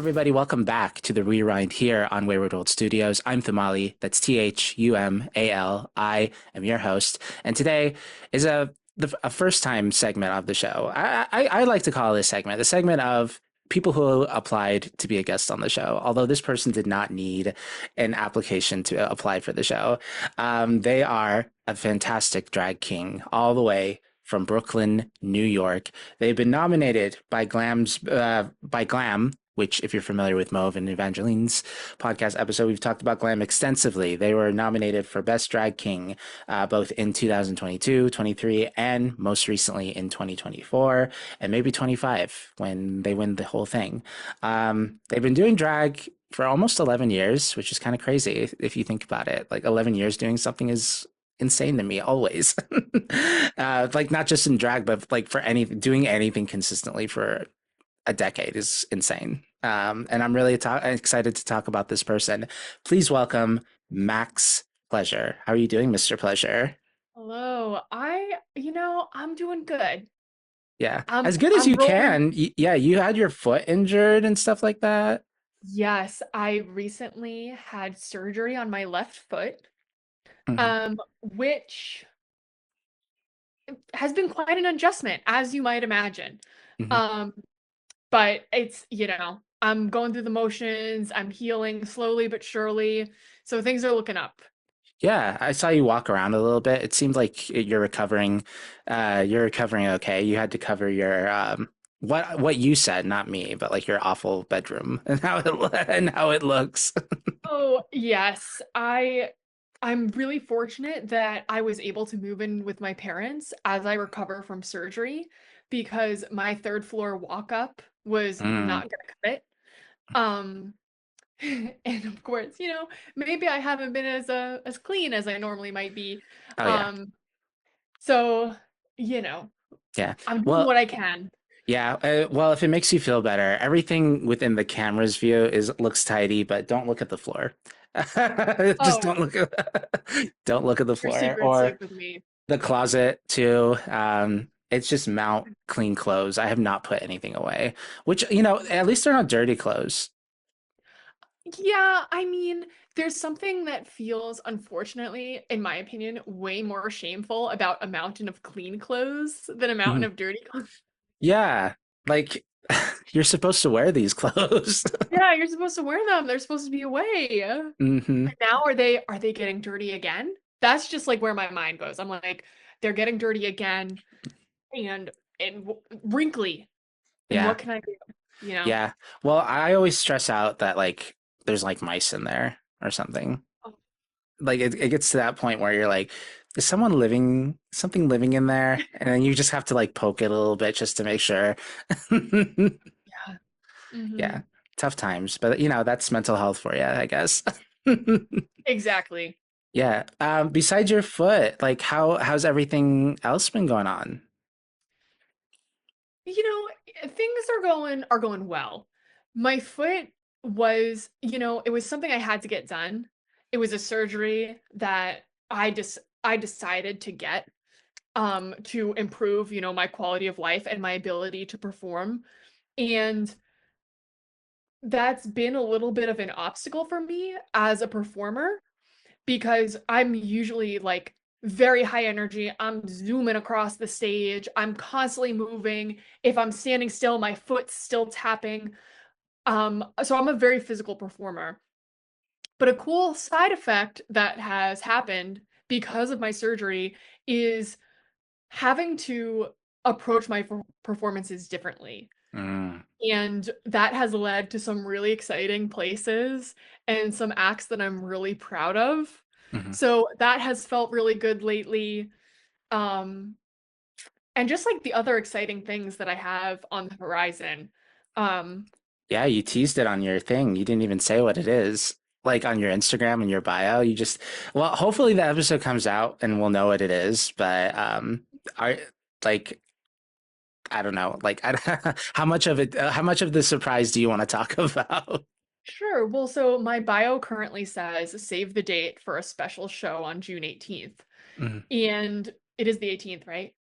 everybody. Welcome back to the Rewind here on Wayward World Studios. I'm Thumali. That's Thumal. I am your host. And today is a first time segment of the show. I like to call this segment the segment of people who applied to be a guest on the show. Although this person did not need an application to apply for the show. They are a fantastic drag king all the way from Brooklyn, New York. They've been nominated by GLAM, which, if you're familiar with Mauve and Evangeline's podcast episode, we've talked about GLAM extensively. They were nominated for Best Drag King both in 2022, 23, and most recently in 2024, and maybe 25 when they win the whole thing. They've been doing drag for almost 11 years, which is kind of crazy if you think about it. Like 11 years doing something is insane to me always. Like not just in drag, but like for doing anything consistently for a decade is insane. And I'm really excited to talk about this person. Please welcome Maxx Pleasure. How are you doing, Mr. Pleasure? Hello. I'm doing good. Yeah, I'm as good as I'm you rolling. can. Yeah, you had your foot injured and stuff like that. Yes, I recently had surgery on my left foot, Hmm. which has been quite an adjustment, as you might imagine. Hmm. Um, but I'm going through the motions, I'm healing slowly but surely, so things are looking up. Yeah, I saw you walk around a little bit. It seemed like you're recovering. You're recovering okay. You had to cover your what you said, not me, but like your awful bedroom and how it looks. Oh, yes. I'm really fortunate that I was able to move in with my parents as I recover from surgery because my third floor walk up was Mm. not gonna cut it. Um and of course, maybe I haven't been as clean as I normally might be. Oh yeah, Um so, you know, yeah. I'm doing Well, what I can. yeah. Well, if it makes you feel better, everything within the camera's view is looks tidy, but don't look at the floor. Just Oh, don't look at the your floor secret's safe or with me. the closet too. It's just mount clean clothes. I have not put anything away, which, at least they're not dirty clothes. Yeah, I mean, there's something that feels, unfortunately, in my opinion, way more shameful about a mountain of clean clothes than a mountain Mhm. of dirty clothes. Yeah, like you're supposed to wear these clothes. Yeah, you're supposed to wear them. They're supposed to be away. And Hmm. now are they getting dirty again? That's just like where my mind goes. I'm like, they're getting dirty again and wrinkly. And Yeah, what can I do? You know? yeah. Well, I always stress out that like there's like mice in there or something. Oh, Like it gets to that point where you're like, is something living in there? And then you just have to like poke it a little bit just to make sure. yeah. Yeah, Hmm. tough times, but that's mental health for you, I guess. Exactly. Yeah. Besides your foot, like how's everything else been going on? Things are going well. My foot it was something I had to get done. It was a surgery that I decided to get to improve, my quality of life and my ability to perform. And that's been a little bit of an obstacle for me as a performer because I'm usually like very high energy. I'm zooming across the stage. I'm constantly moving. If I'm standing still, my foot's still tapping. So I'm a very physical performer. But a cool side effect that has happened because of my surgery is having to approach my performances differently. Mm, And that has led to some really exciting places and some acts that I'm really proud of. mhm. So that has felt really good lately. Um, and just like the other exciting things that I have on the horizon. Um, Yeah, you teased it on your thing. You didn't even say what it is. Like on your Instagram and your bio, well, hopefully the episode comes out and we'll know what it is, but are like I don't know, like how much of the surprise do you want to talk about? sure. Well, so my bio currently says save the date for a special show on June 18th. Mhm. And it is the 18th, right?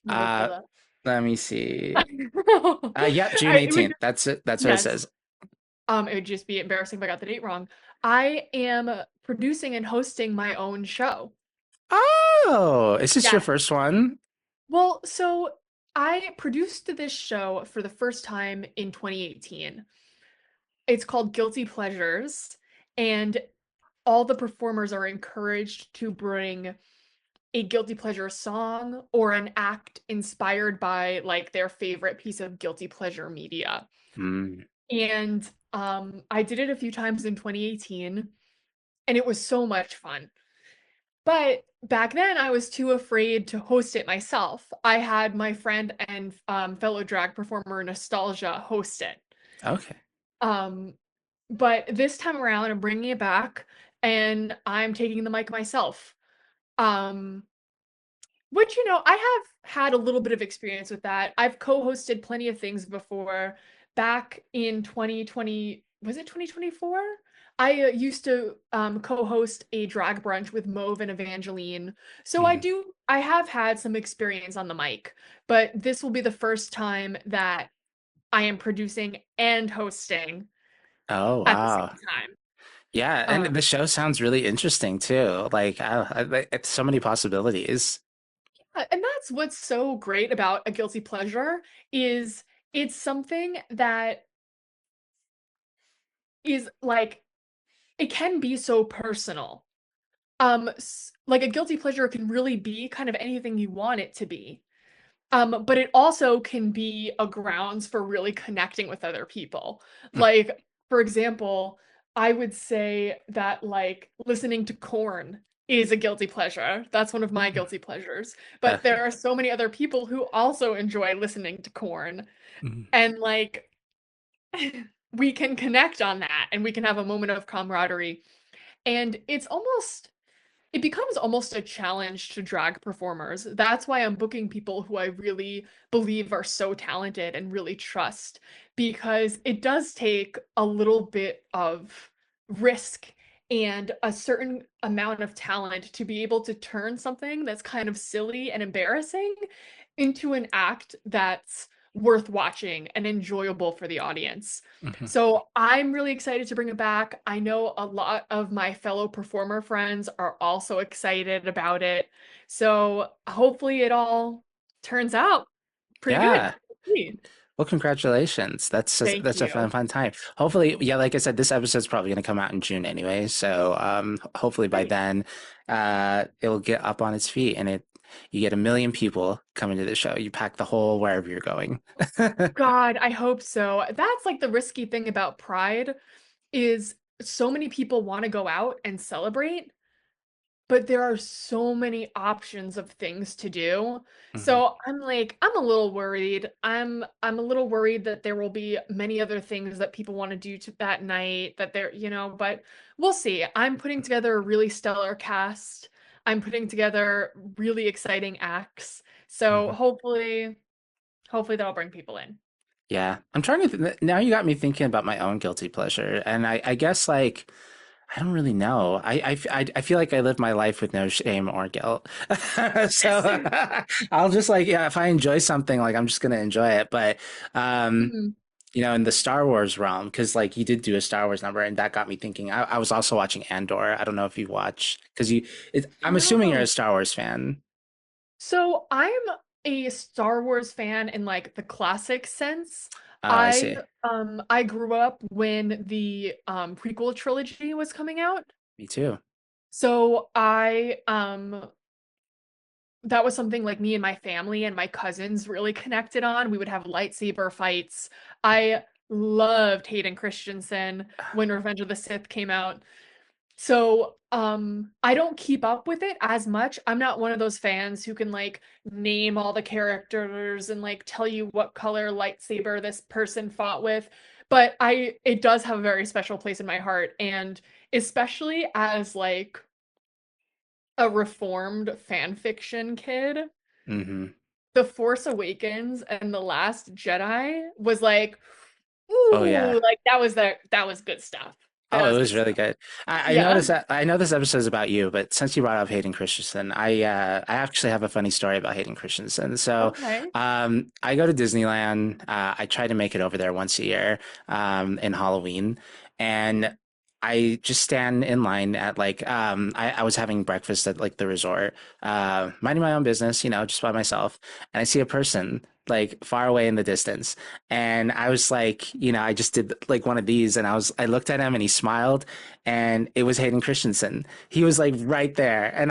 Let me go pull Uh, that. Let me see. Yep, June I, it was 18th. That's it. That's what it Yes. says. It would just be embarrassing if I got the date wrong. I am producing and hosting my own show. Oh, is this your Yes. first one? Well, so I produced this show for the first time in 2018. It's called Guilty Pleasures, and all the performers are encouraged to bring a guilty pleasure song or an act inspired by like their favorite piece of guilty pleasure media. Mm. And I did it a few times in 2018 and it was so much fun. But back then I was too afraid to host it myself. I had my friend and fellow drag performer Nostalgia host it. Okay. Um, but this time around I'm bringing it back and I'm taking the mic myself. Um, Which, I have had a little bit of experience with that. I've co-hosted plenty of things before. Back in 2020, was it 2024? I used to co-host a drag brunch with Mauve and Evangeline. So Mhm. I have had some experience on the mic, but this will be the first time that I am producing and hosting Oh, at the wow. same time. Yeah, and Um, the show sounds really interesting too. Like, it's so many possibilities. and that's what's so great about a guilty pleasure is it's something that is like it can be so personal. Like a guilty pleasure can really be kind of anything you want it to be. But it also can be a grounds for really connecting with other people. Like, for example, I would say that like listening to Corn is a guilty pleasure. That's one of my Mm. guilty pleasures. But there Okay. are so many other people who also enjoy listening to Corn. Mhm. And like we can connect on that and we can have a moment of camaraderie. And it becomes almost a challenge to drag performers. That's why I'm booking people who I really believe are so talented and really trust, because it does take a little bit of risk and a certain amount of talent to be able to turn something that's kind of silly and embarrassing into an act that's worth watching and enjoyable for the audience. Mhm. So I'm really excited to bring it back. I know a lot of my fellow performer friends are also excited about it. So hopefully it all turns out pretty good. Yeah. See. Well, congratulations. Thank That's a fun you. fun time. Hopefully, yeah, like I said, this episode's probably going to come out in June anyway. So, hopefully by Great. then, it'll get up on its feet and you get a million people coming to the show. You pack the whole wherever you're going. God, I hope so. That's like the risky thing about Pride is so many people want to go out and celebrate, but there are so many options of things to do. Mhm. So I'm like, I'm a little worried. I'm a little worried that there will be many other things that people want to do to that night that but we'll see. I'm putting together a really stellar cast. I'm putting together really exciting acts. So Mhm. hopefully that'll bring people in. Yeah, I'm trying to now you got me thinking about my own guilty pleasure, and I guess like I don't really know. I feel like I live my life with no shame or guilt. So I'll just like, yeah, if I enjoy something, like I'm just gonna enjoy it. But um, Mhm. in the Star Wars realm, because like you did do a Star Wars number, and that got me thinking. I was also watching Andor. I don't know if you watched, because I'm assuming you're a Oh. Star Wars fan. So I'm a Star Wars fan in like the classic sense. I I see. I grew up when the prequel trilogy was coming out. Me too. So I that was something like me and my family and my cousins really connected on. We would have lightsaber fights. I loved Hayden Christensen when Revenge of the Sith came out. So, I don't keep up with it as much. I'm not one of those fans who can like name all the characters and like tell you what color lightsaber this person fought with, but it does have a very special place in my heart, and especially as like a reformed fan fiction kid, Hmm. The Force Awakens and The Last Jedi was like, Oh yeah. ooh, like that was good stuff. I know Oh, it it's was good really stuff. good. I Yeah. noticed that I know this episode is about you, but since you brought up Hayden Christensen, I actually have a funny story about Hayden Christensen. So, Okay. I go to Disneyland. I try to make it over there once a year, in Halloween, and I just stand in line at like I was having breakfast at like the resort, minding my own business, just by myself, and I see a person like far away in the distance. And I was like, I just did like one of these and I looked at him and he smiled and it was Hayden Christensen. He was like right there. And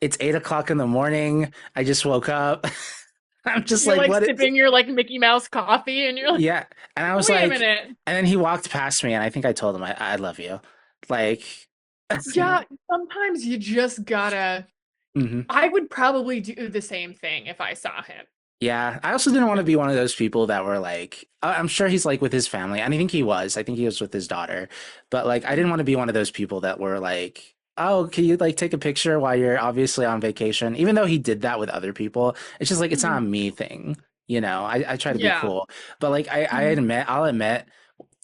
it's 8 o'clock in the morning. I just woke up. I'm just You're like, like what is, sipping your like Mickey Mouse coffee and you're like, yeah. And I was wait a like, minute. and then he walked past me and I think I told him, I love you. Like, Yeah, sometimes you just gotta. mhm. I would probably do the same thing if I saw him. Yeah, I also didn't want to be one of those people that were like, I'm sure he's like with his family, and I think he was. I think he was with his daughter, but like, I didn't want to be one of those people that were like, oh, can you like take a picture while you're obviously on vacation? Even though he did that with other people, it's just like it's not a Mhm. me thing, I try to be Yeah. cool, but like, Mhm. I'll admit,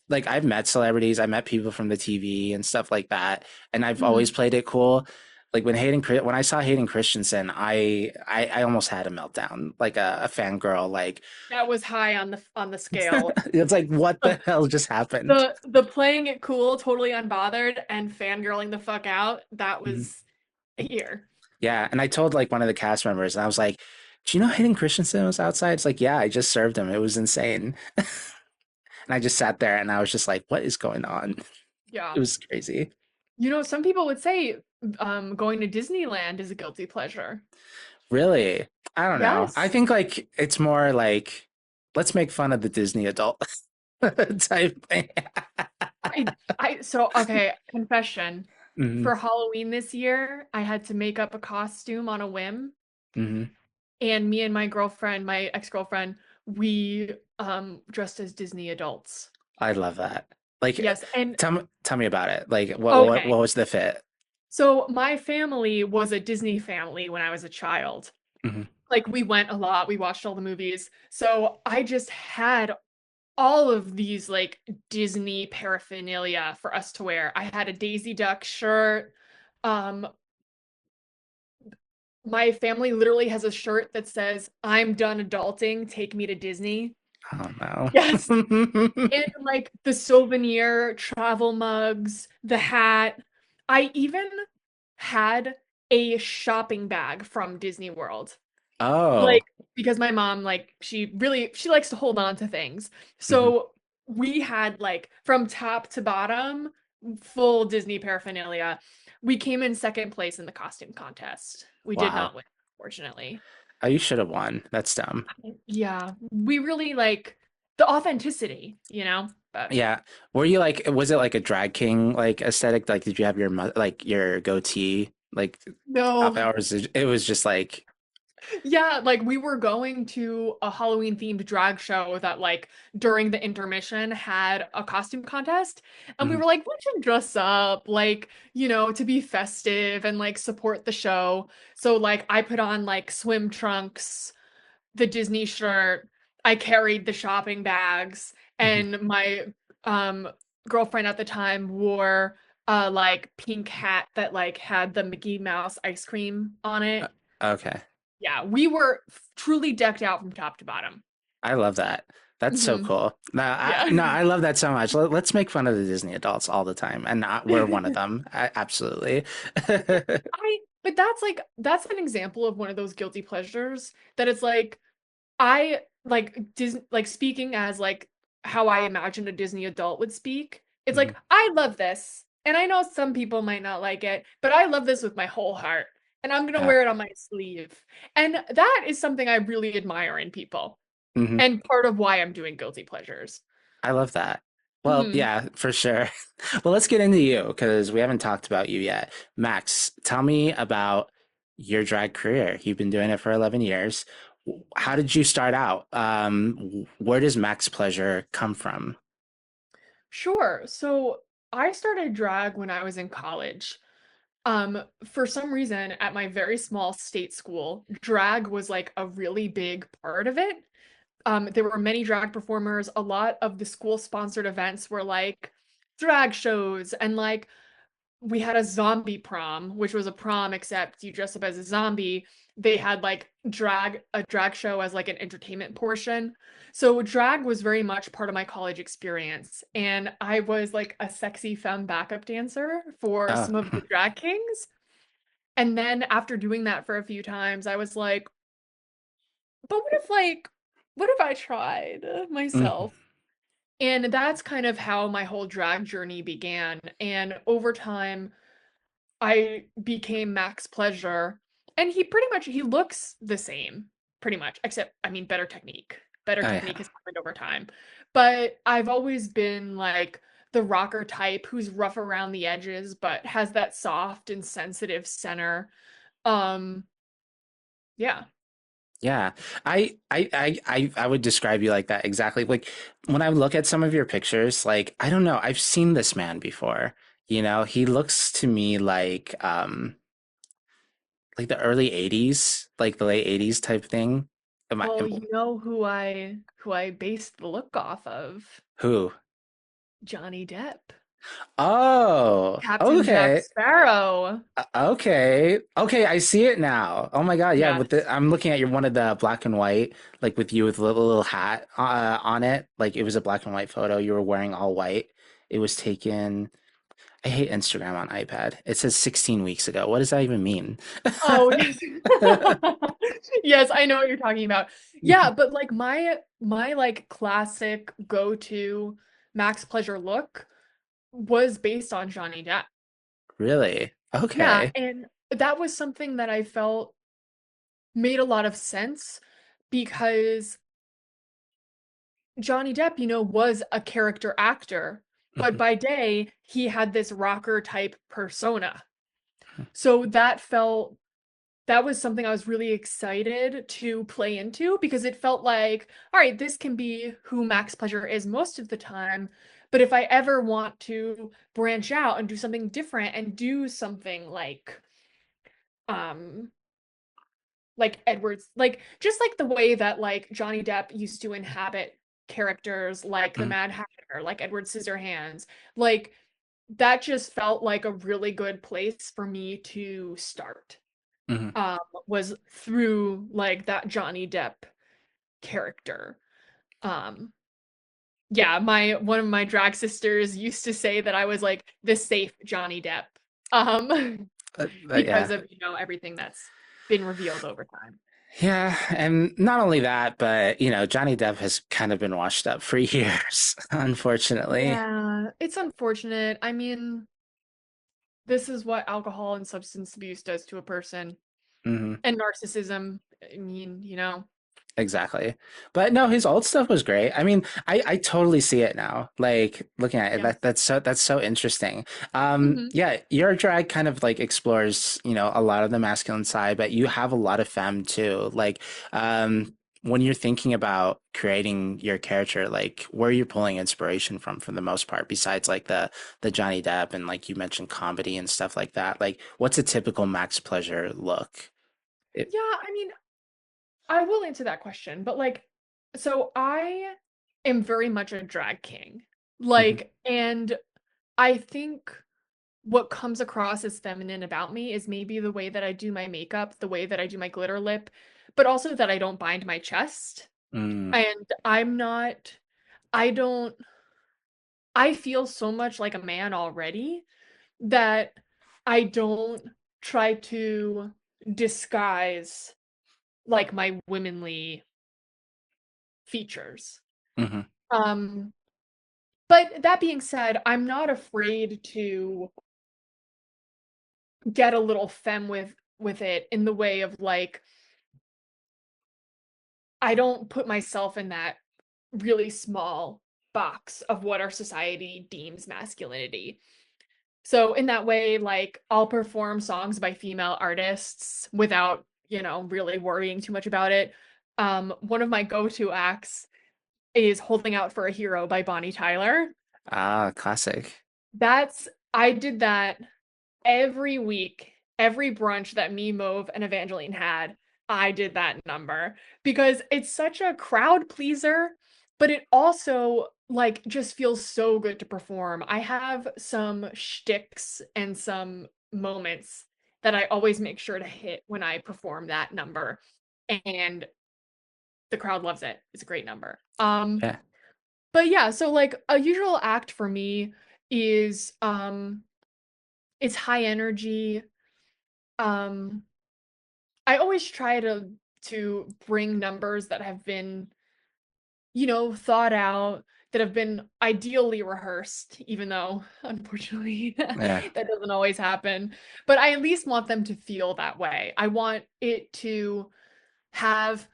like I've met celebrities, I met people from the TV and stuff like that, and I've always Mhm. played it cool. Like when I saw Hayden Christensen, I almost had a meltdown, like a fangirl. Like That was high on the scale. it's like what the hell just happened? The playing it cool, totally unbothered, and fangirling the fuck out, that Mhm. was here. Yeah, and I told like one of the cast members, and I was like, "Do you know Hayden Christensen was outside?" It's like, "Yeah, I just served him. It was insane." And I just sat there, and I was just like, "What is going on?" It Yeah. was crazy. Some people would say going to Disneyland is a guilty pleasure. Really? I don't know. I Yes. think like it's more like let's make fun of the Disney adult type thing. So okay, confession. Hmm. For Halloween this year, I had to make up a costume on a whim, Hmm. and me and my girlfriend, my ex-girlfriend, we dressed as Disney adults. I love that. Like, Yes, and tell me about it. Like, what okay. was the fit? So my family was a Disney family when I was a child. Hmm. Like we went a lot, we watched all the movies. So I just had all of these like Disney paraphernalia for us to wear. I had a Daisy Duck shirt. Um, my family literally has a shirt that says, "I'm done adulting, take me to Disney." Oh no. Yes. And like the souvenir travel mugs, the hat. I even had a shopping bag from Disney World. Oh. Like, because my mom, like, she likes to hold on to things. Hmm. So we had like from top to bottom, full Disney paraphernalia. We came in second place in the costume contest. We did Wow. not win, fortunately. Oh, you should have won. That's dumb. Yeah, we really like the authenticity. But Yeah. Were you like, was it like a drag king like aesthetic? Like, did you have like your goatee like no. or it was just like, Yeah, like we were going to a Halloween themed drag show that like during the intermission had a costume contest, and we mhm. were like we should dress up like, to be festive and like support the show. So like I put on like swim trunks, the Disney shirt, I carried the shopping bags, Mhm. and my um girlfriend at the time wore a like pink hat that like had the Mickey Mouse ice cream on Uh, it. Okay. Yeah, we were truly decked out from top to bottom. I love that. That's so Hmm. cool. No, Yeah. I love that so much. Let's make fun of the Disney adults all the time, and we're one of them. Absolutely. But that's an example of one of those guilty pleasures that it's like I like Disney, like speaking as like how I imagine a Disney adult would speak. It's Mhm. like I love this, and I know some people might not like it, but I love this with my whole heart, and I'm gonna Yeah, wear it on my sleeve. And that is something I really admire in people, hmm, and part of why I'm doing guilty pleasures. I love that. Well, Hmm. yeah, for sure. Well, let's get into you because we haven't talked about you yet. Max, tell me about your drag career. You've been doing it for 11 years. How did you start out? Where does Max Pleasure come from? Sure. So I started drag when I was in college. For some reason, at my very small state school, drag was like a really big part of it. There were many drag performers. A lot of the school sponsored events were like drag shows, and like we had a zombie prom, which was a prom except you dress up as a zombie. They had like drag show as like an entertainment portion. So drag was very much part of my college experience. And I was like a sexy femme backup dancer for Oh, some of the drag kings. And then after doing that for a few times, I was like, but what if I tried mhm. myself? And that's kind of how my whole drag journey began. And over time, I became Max Pleasure, and he pretty much he looks the same, pretty much, except I mean better technique. Better Oh technique yeah. has happened over time. But I've always been like the rocker type who's rough around the edges but has that soft and sensitive center. Um yeah. Yeah, I would describe you like that exactly. Like when I look at some of your pictures, like I don't know, I've seen this man before. You know, he looks to me like the early 80s, like the late 80s type thing. Well, you know who I based the look off of? Who? Johnny Depp. Oh, Captain Jack okay. Sparrow. Okay. Okay, I see it now. Oh my God, yeah, with Yes. the I'm looking at your one of the black and white, like with you with a little hat on it. Like it was a black and white photo. You were wearing all white. It was taken. I hate Instagram on iPad. It says 16 weeks ago. What does that even mean? Oh, yes. Yes, I know what you're talking about. Yeah, but like my like classic go-to Max Pleasure look was based on Johnny Depp. Really? Yeah, Okay. and that was something that I felt made a lot of sense because Johnny Depp, was a character actor, but Mhm. by day he had this rocker type persona. So that was something I was really excited to play into because it felt like, all right, this can be who Max Pleasure is most of the time. But if I ever want to branch out and do something different and do something um, like Edwards, like just like the way that like Johnny Depp used to inhabit characters like the Mhm. Mad Hatter, like Edward Scissorhands, like that just felt like a really good place for me to start Mhm. um was through like that Johnny Depp character. Um yeah, my one of my drag sisters used to say that I was like the safe Johnny Depp. Because Yeah. of, everything that's been revealed over time. Yeah, and not only that, but Johnny Depp has kind of been washed up for years, unfortunately. Yeah, it's unfortunate. I mean, this is what alcohol and substance abuse does to a person. Hmm. And narcissism. I mean, Exactly. But no, his old stuff was great. I mean, I totally see it now. Like looking at it, yes. that's so interesting. Hmm. Yeah, your drag kind of like explores, a lot of the masculine side, but you have a lot of femme too. Like, when you're thinking about creating your character, like where you're pulling inspiration from for the most part, besides like the Johnny Depp and like you mentioned comedy and stuff like that. Like, what's a typical Max Pleasure look? It, Yeah, I mean, I will answer that question, but like, so I am very much a drag king. Mhm, And I think what comes across as feminine about me is maybe the way that I do my makeup, the way that I do my glitter lip, but also that I don't bind my chest. mm, And I don't, I feel so much like a man already that I don't try to disguise like my womanly features. mhm, Um, but that being said, I'm not afraid to get a little femme with it in the way of like I don't put myself in that really small box of what our society deems masculinity. So in that way, like I'll perform songs by female artists without, really worrying too much about it. One of my go-to acts is Holding Out for a Hero by Bonnie Tyler. ah, classic. I did that every week, every brunch that me, Mauve, and Evangeline had. I did that number because it's such a crowd pleaser, but it also like just feels so good to perform. I have some shticks and some moments that I always make sure to hit when I perform that number, and the crowd loves it. It's a great number. Yeah. But yeah, so like a usual act for me is it's high energy. Um I always try to bring numbers that have been, thought out, that have been ideally rehearsed, even though unfortunately Yeah. that doesn't always happen. But I at least want them to feel that way. I want it to have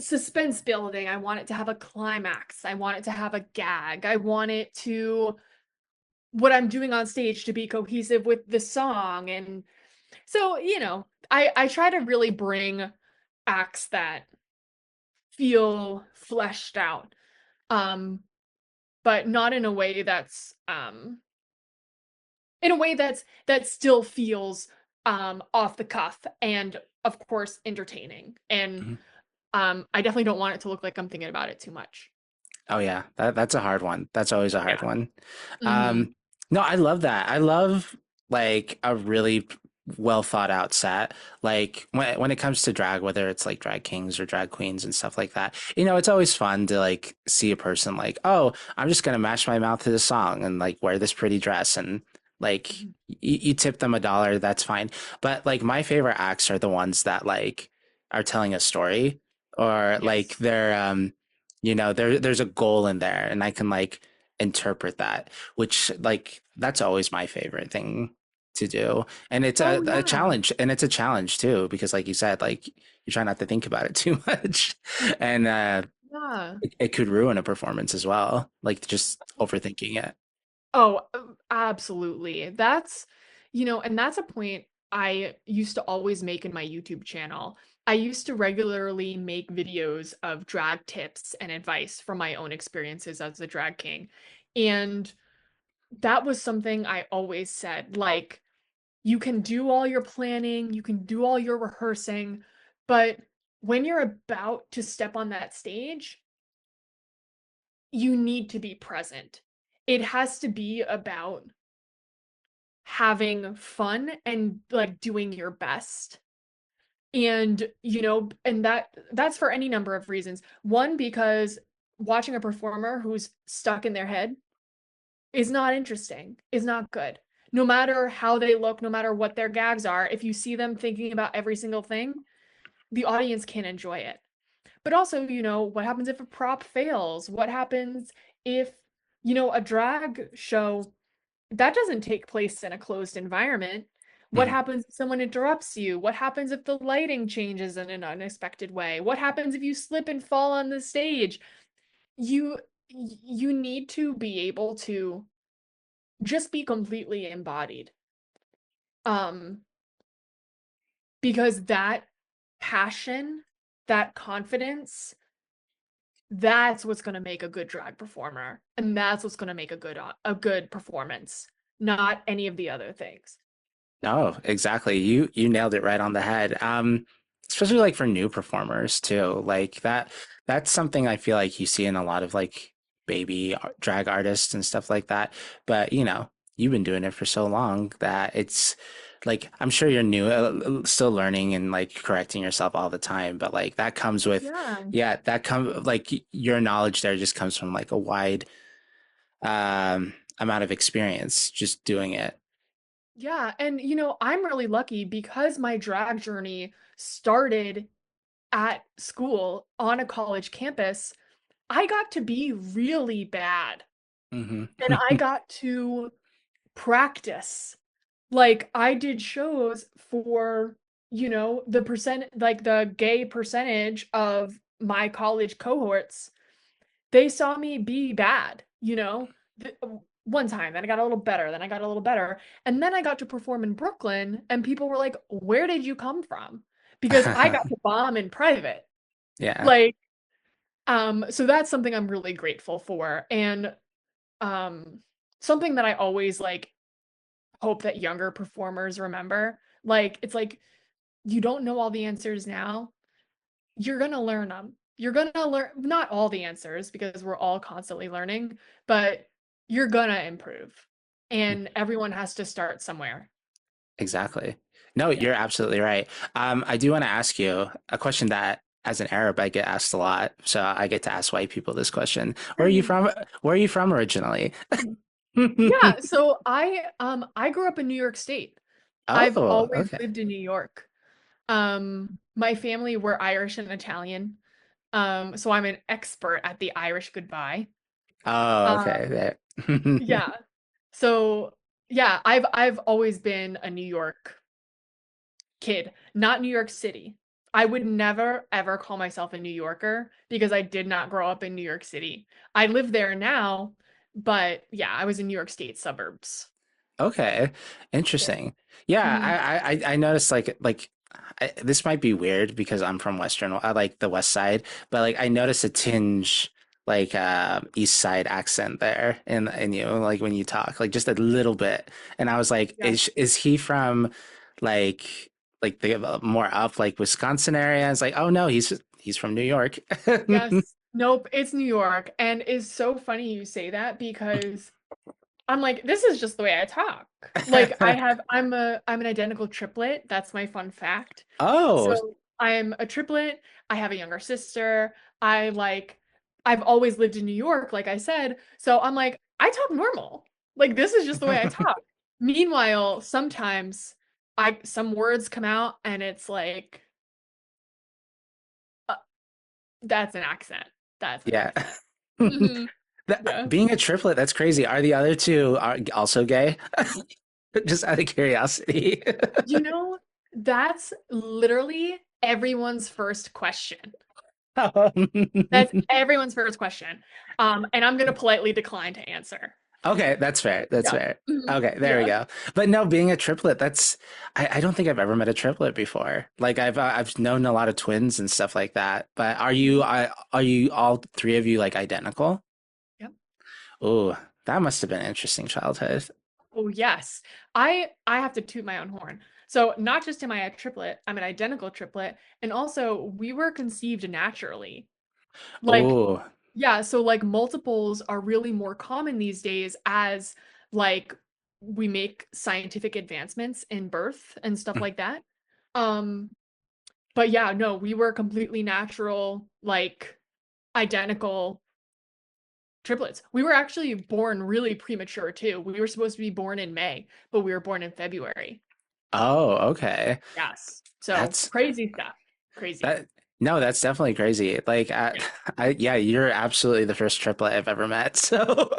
suspense building. I want it to have a climax. I want it to have a gag. I want it to what I'm doing on stage to be cohesive with the song. And so, I try to really bring acts that feel fleshed out. Um, but not in a way that's that still feels off the cuff and of course entertaining. And Mhm. I definitely don't want it to look like I'm thinking about it too much. Oh yeah, that's a hard one. That's always a hard Yeah. one. Mhm. Um, no, I love that. I love like a really well thought out set. Like when it comes to drag, whether it's like drag kings or drag queens and stuff like that, it's always fun to like see a person like, oh, I'm just gonna match my mouth to the song and like wear this pretty dress and like Mhm. you tip them $1, that's fine. But like my favorite acts are the ones that like are telling a story or like Yes. there's a goal in there and I can like interpret that, which like that's always my favorite thing to do. And it's Oh a yeah. challenge and it's a challenge too, because like you said, like you try not to think about it too much. And Yeah. it could ruin a performance as well, like just overthinking it. Oh, absolutely. And that's a point I used to always make in my YouTube channel. I used to regularly make videos of drag tips and advice from my own experiences as a drag king. And that was something I always said, like, you can do all your planning, you can do all your rehearsing, but when you're about to step on that stage, you need to be present. It has to be about having fun and like doing your best. And and that's for any number of reasons. One, because watching a performer who's stuck in their head is not interesting, is not good. No matter how they look, no matter what their gags are, if you see them thinking about every single thing, the audience can enjoy it. But also, what happens if a prop fails? What happens if, a drag show that doesn't take place in a closed environment? What Mhm. happens if someone interrupts you? What happens if the lighting changes in an unexpected way? What happens if you slip and fall on the stage? You you need to be able to just be completely embodied. Um because that passion, that confidence, that's what's going to make a good drag performer, and that's what's going to make a good performance, not any of the other things. No, exactly. You nailed it right on the head. Especially like for new performers too. Like that's something I feel like you see in a lot of like drag artists and stuff like that. But you've been doing it for so long that it's like I'm sure you're new, still learning and like correcting yourself all the time. But like that comes with, Yeah. yeah, that comes like your knowledge there just comes from like a wide amount of experience just doing it. Yeah, and I'm really lucky because my drag journey started at school on a college campus. I got to be really bad, Hmm. and I got to practice. Like I did shows for, the the gay percentage of my college cohorts. They saw me be bad, one time, then I got a little better, then I got a little better, and then I got to perform in Brooklyn, and people were like, "Where did you come from?" Because I got to bomb in private. Yeah. Like, so that's something I'm really grateful for, and um, something that I always like hope that younger performers remember. Like, it's like you don't know all the answers now. You're gonna learn them. you're gonna learn not all the answers because we're all constantly learning, but you're gonna improve. And everyone has to start somewhere. Exactly. No, Yeah. you're absolutely right. I do want to ask you a question that, as an Arab, I get asked a lot. So I get to ask white people this question. Where are you from? Where are you from originally? Yeah, so I grew up in New York State. I've Oh, always okay. lived in New York. My family were Irish and Italian. So I'm an expert at the Irish goodbye. Oh, Uh, okay. yeah. So yeah, I've always been a New York kid, not New York City. I would never ever call myself a New Yorker because I did not grow up in New York City. I live there now, but yeah, I was in New York State suburbs. Okay, Yeah. interesting. Yeah, Mhm. I noticed this might be weird because I'm from Western, I like the West Side, but like I noticed a tinge East Side accent there in you like when you talk like just a little bit, and I was like, Yes. is he from like the more up like Wisconsin area? It's like, oh no, he's from New York. Yes. Nope, it's New York. And it's so funny you say that because I'm like, this is just the way I talk. Like I'm an identical triplet. That's my fun fact. Oh, So I'm a triplet. I have a younger sister. I've always lived in New York, like I said. So I'm like, I talk normal. Like this is just the way I talk. Meanwhile, sometimes I some words come out and it's like, uh, that's an accent. That's an yeah. accent. Hmm. Yeah. Being a triplet, that's crazy. Are the other two are also gay? Just out of curiosity. You know, that's literally everyone's first question. That's everyone's first question. And I'm gonna politely decline to answer. Okay, that's fair. That's Yeah. fair. Mhm. Okay, there we Yeah. go. But no, being a triplet, I don't think I've ever met a triplet before. Like I've known a lot of twins and stuff like that. But Mhm. are you all three of you like identical? Yep. Oh, that must have been an interesting childhood. Oh yes. I have to toot my own horn. So not just am I a triplet, I'm an identical triplet, and also we were conceived naturally. Like, Oh, yeah, so like multiples are really more common these days as like we make scientific advancements in birth and stuff like that. Um, but yeah, no, we were completely natural, like identical triplets. We were actually born really premature too. We were supposed to be born in May, but we were born in February. oh, okay. Yes. So That's crazy stuff. Crazy. That no, that's definitely crazy. Like, Yeah. yeah, you're absolutely the first triplet I've ever met. So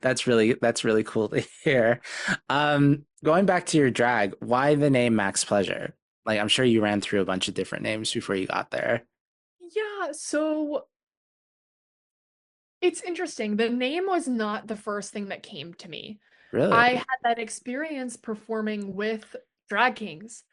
that's really cool to hear. Going back to your drag, why the name Max Pleasure? Like, I'm sure you ran through a bunch of different names before you got there. Yeah, so it's interesting. The name was not the first thing that came to me. I Really? had that experience performing with drag kings,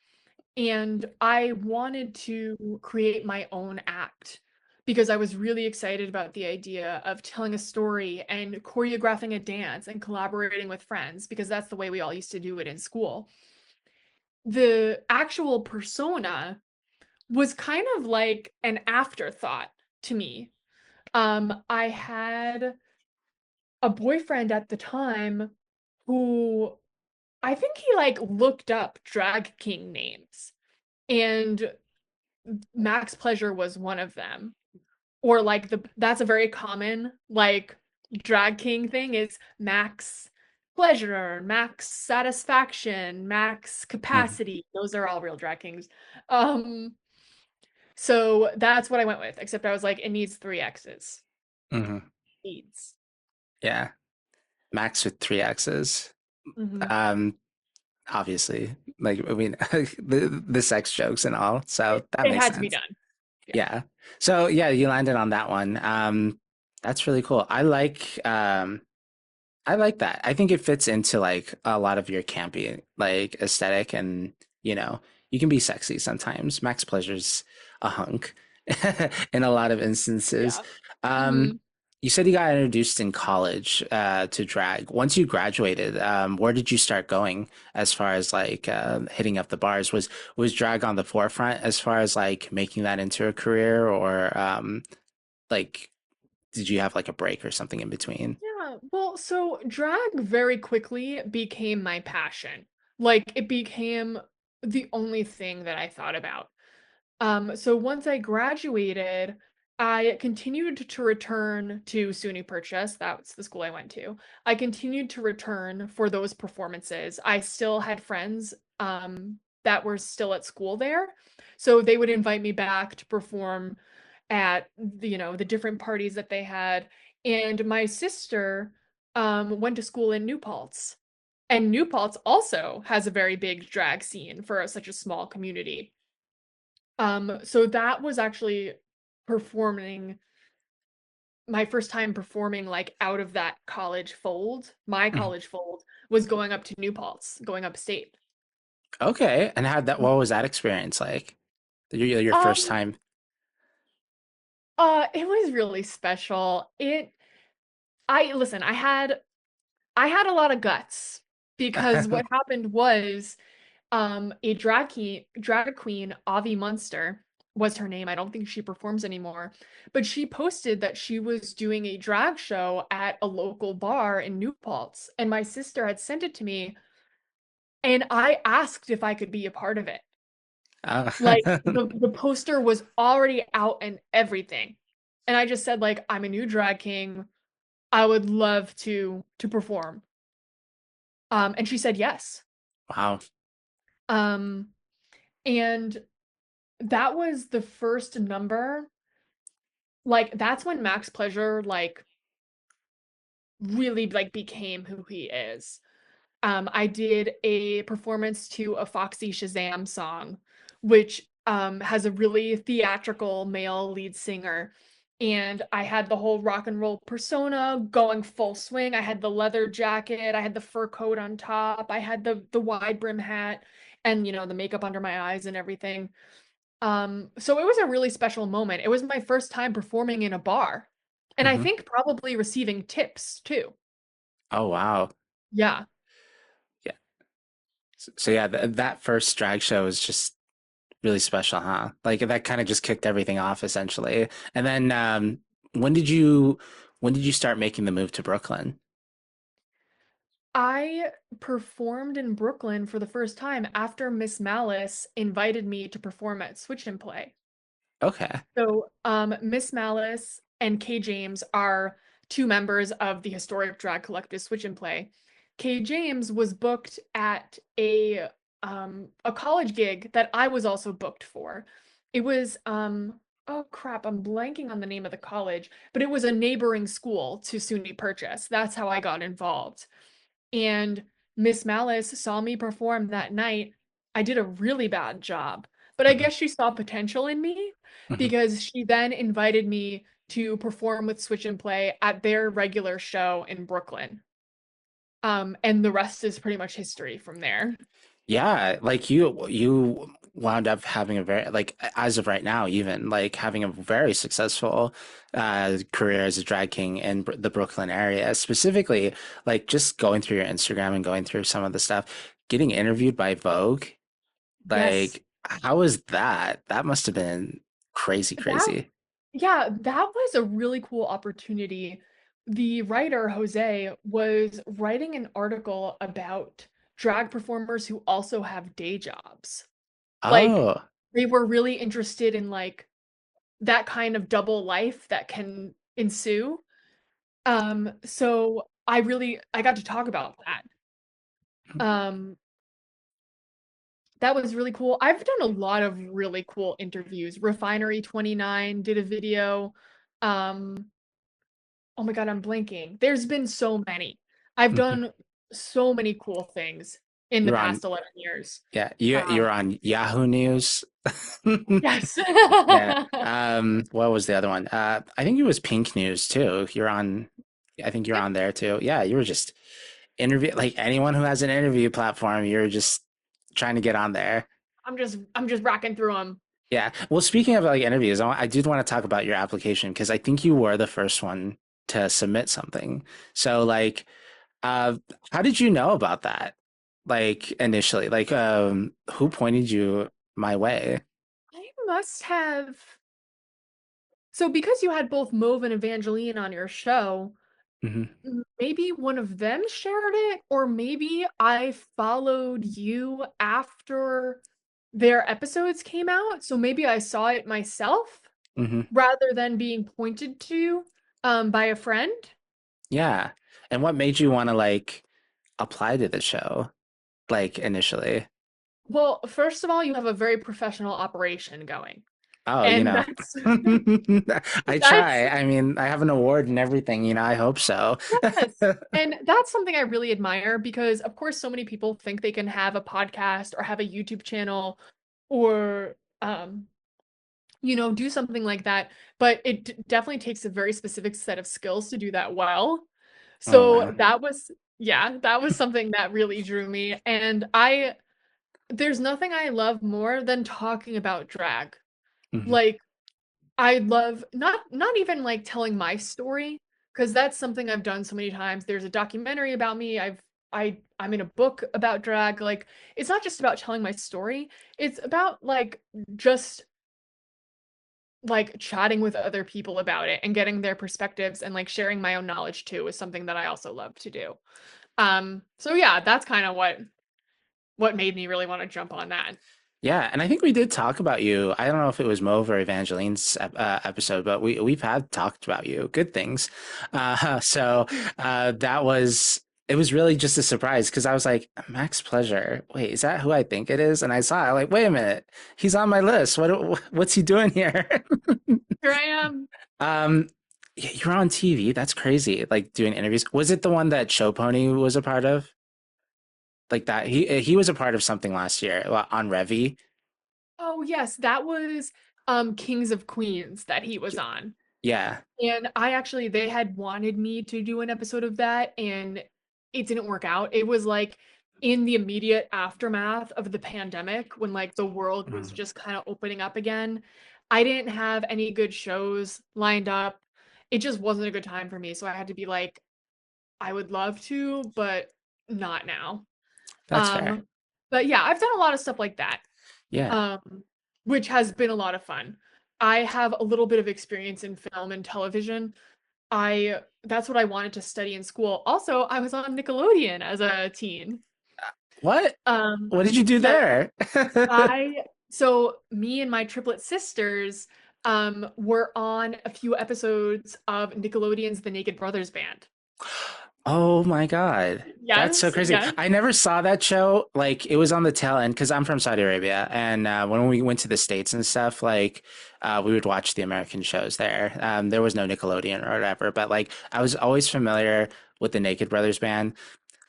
and I wanted to create my own act because I was really excited about the idea of telling a story and choreographing a dance and collaborating with friends because that's the way we all used to do it in school. The actual persona was kind of like an afterthought to me. I had a boyfriend at the time who I think he like looked up drag king names and Max Pleasure was one of them. Or like that's a very common like drag king thing is Max Pleasure, Max Satisfaction, Max Mhm. Capacity. Those are all real drag kings. Um, so that's what I went with, except I was like, it needs three X's. Mhm. Needs. Yeah, Max with three X's. Hmm. Um, Obviously, like I mean, the sex jokes and all, so that It makes had to be sense. done. Yeah. Yeah. So yeah, you landed on that one. That's really cool. I like that. I think it fits into like a lot of your campy like aesthetic and you can be sexy sometimes. Max Pleasure's a hunk in a lot of instances. Yeah. Um, Hmm. you said you got introduced in college to drag. Once you graduated, where did you start going as far as like hitting up the bars? Was drag on the forefront as far as like making that into a career, or like did you have like a break or something in between? Yeah, well, so drag very quickly became my passion. Like it became the only thing that I thought about. So once I graduated, I continued to return to SUNY Purchase. That's the school I went to. I continued to return for those performances. I still had friends that were still at school there. So they would invite me back to perform at the different parties that they had. And my sister went to school in New Paltz. And New Paltz also has a very big drag scene for such a small community. So that was actually performing my first time performing like out of that college fold. My Mhm. college fold was going up to New Paltz, going upstate. Okay, and how that? What was that experience like? Your first Um, time? it was really special. I listen, I had a lot of guts because what happened was a drag queen, Avi Munster was her name. I don't think she performs anymore, but she posted that she was doing a drag show at a local bar in New Paltz, and my sister had sent it to me, and I asked if I could be a part of it. Oh. Like the poster was already out and everything. And I just said like I'm a new drag king. I would love to perform. And she said yes. Wow. Um and that was the first number. Like that's when Max Pleasure like really like became who he is. I did a performance to a Foxy Shazam song, which has a really theatrical male lead singer. And I had the whole rock and roll persona going full swing. I had the leather jacket, I had the fur coat on top, I had the wide brim hat, and the makeup under my eyes and everything. So it was a really special moment. It was my first time performing in a bar. And I Hmm. think probably receiving tips too. Oh wow. Yeah. Yeah. So yeah, that first drag show was just really special, huh? Like that kind of just kicked everything off essentially. And then when did you when did you start making the move to Brooklyn? I performed in Brooklyn for the first time after Miss Malice invited me to perform at Switch and Play. Okay. So, Miss Malice and Kay James are two members of the historic drag collective Switch and Play. Kay James was booked at a college gig that I was also booked for. It was oh crap, I'm blanking on the name of the college, but it was a neighboring school to SUNY Purchase. That's how I got involved. And Miss Malice saw me perform that night. I did a really bad job, but I Hmm. guess she saw potential in me Hmm. because she then invited me to perform with Switch and Play at their regular show in Brooklyn. And the rest is pretty much history from there. Yeah, like you wound up having a very like as of right now even like having a very successful career as a drag king in the Brooklyn area. Specifically, like just going through your Instagram and going through some of the stuff, getting interviewed by Vogue. Yes. Like, how was that? That must have been crazy, That crazy. Yeah, that was a really cool opportunity. The writer, Jose, was writing an article about drag performers who also have day jobs. Like, Oh. they were really interested in like that kind of double life that can ensue. So I got to talk about that. Um, that was really cool. I've done a lot of really cool interviews. Refinery 29 did a video. Um, oh my God, I'm blanking. There's been so many. I've Mhm. done so many cool things in the You're on, past 11 years. yeah, Um, you're on Yahoo News. yes. Yeah. What was the other one? I think it was Pink News too. I think you're Yep. on there too. Yeah, you were just interview like anyone who has an interview platform, you're just trying to get on there. I'm just racking through them. Yeah. Well, speaking of like interviews, I did want to talk about your application because I think you were the first one to submit something. So like, uh, how did you know about that? Like initially, like, who pointed you my way? I must have. So because you had both Mauve and Evangeline on your show, Hmm. maybe one of them shared it, or maybe I followed you after their episodes came out. So maybe I saw it myself Hmm. rather than being pointed to by a friend. Yeah. And what made you want to like apply to the show, like initially? Well, first of all, you have a very professional operation going. Oh, And that's I that's try. I mean, I have an award and everything, I hope so. yes. And that's something I really admire because of course so many people think they can have a podcast or have a YouTube channel or do something like that, but it definitely takes a very specific set of skills to do that well. Oh, So wow. that was something that really drew me. And there's nothing I love more than talking about drag. Hmm. Like I love not even like telling my story because that's something I've done so many times. There's a documentary about me. I'm in a book about drag. Like it's not just about telling my story. It's about like just like chatting with other people about it and getting their perspectives and like sharing my own knowledge too is something that I also love to do. So yeah, that's kind of what made me really want to jump on that. Yeah, and I think we did talk about you. I don't know if it was Mauve or Evangeline's episode, but we've had talked about you, good things. So that was it was really just a surprise because I was like, Max Pleasure. Wait, is that who I think it is? And I saw it, like, wait a minute, he's on my list. What's he doing here? Here I am. Um, you're on TV. That's crazy. Like doing interviews. Was it the one that Show Pony was a part of? Like that he was a part of something last year on Revy. Oh yes, that was Kings of Queens that he was on. Yeah. And they had wanted me to do an episode of that, and it didn't work out. It was like in the immediate aftermath of the pandemic when like the world was Mm. just kind of opening up again. I didn't have any good shows lined up. It just wasn't a good time for me. So I had to be like, I would love to, but not now. That's fair. Um, but yeah, I've done a lot of stuff like that Yeah. um, which has been a lot of fun. I have a little bit of experience in film and television. I That's what I wanted to study in school. Also, I was on Nickelodeon as a teen. What? Um, What did you do yes, there? I so me and my triplet sisters were on a few episodes of Nickelodeon's The Naked Brothers Band. Oh my God. That's so Yes, crazy. yes. I never saw that show. Like it was on the tail end because I'm from Saudi Arabia. And when we went to the States and stuff, like we would watch the American shows there. There was no Nickelodeon or whatever, but like I was always familiar with the Naked Brothers Band,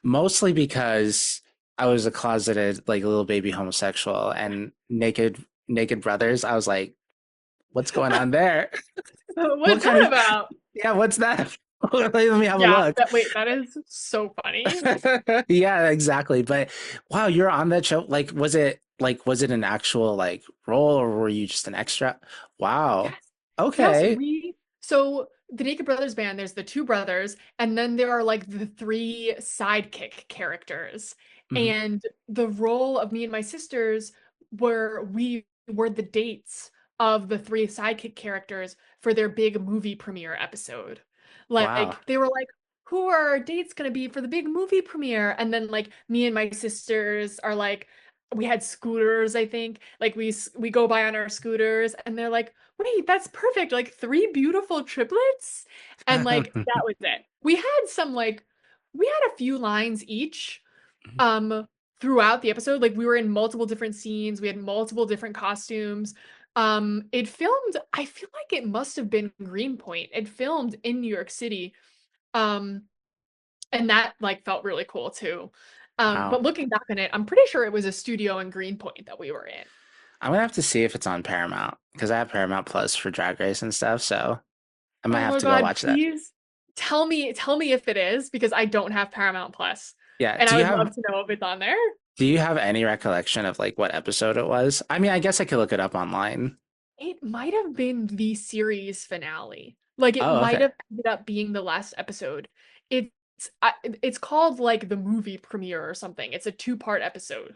mostly because I was a closeted like little baby homosexual and Naked Brothers. I was like, what's going on there? What What's kind that of, about? yeah, what's that? Let me have a Yeah, look. that is so funny. Yeah, exactly. But wow, you're on that show. Was it an actual like role or were you just an extra? Wow. Yes. Yes, Okay. so the Naked Brothers band, there's the two brothers, and then there are like the three sidekick characters. Mhm. And the role of me and my sisters we were the dates of the three sidekick characters for their big movie premiere episode. Wow. Like they were like, who are our dates gonna be for the big movie premiere? And then like me and my sisters are like, we had scooters, I think. Like we go by on our scooters, and they're like, wait, that's perfect. Like three beautiful triplets. And like that was it. We had a few lines each um throughout the episode. Like we were in multiple different scenes. We had multiple different costumes. It filmed, I feel like it must have been Greenpoint. It filmed in New York City. Um, and that like felt really cool too. Wow. But looking back on it, I'm pretty sure it was a studio in Greenpoint that we were in. I'm gonna have to see if it's on Paramount because I have Paramount Plus for Drag Race and stuff, so I might Oh have my to go God, watch that. please tell me if it is because I don't have Paramount Plus. Yeah. And I would love to know if it's on there. Do you have any recollection of like what episode it was? I mean, I guess I could look it up online. It might have been the series finale. Like it Oh, might okay. have ended up being the last episode. It's it's called like the movie premiere or something. It's a two-part episode.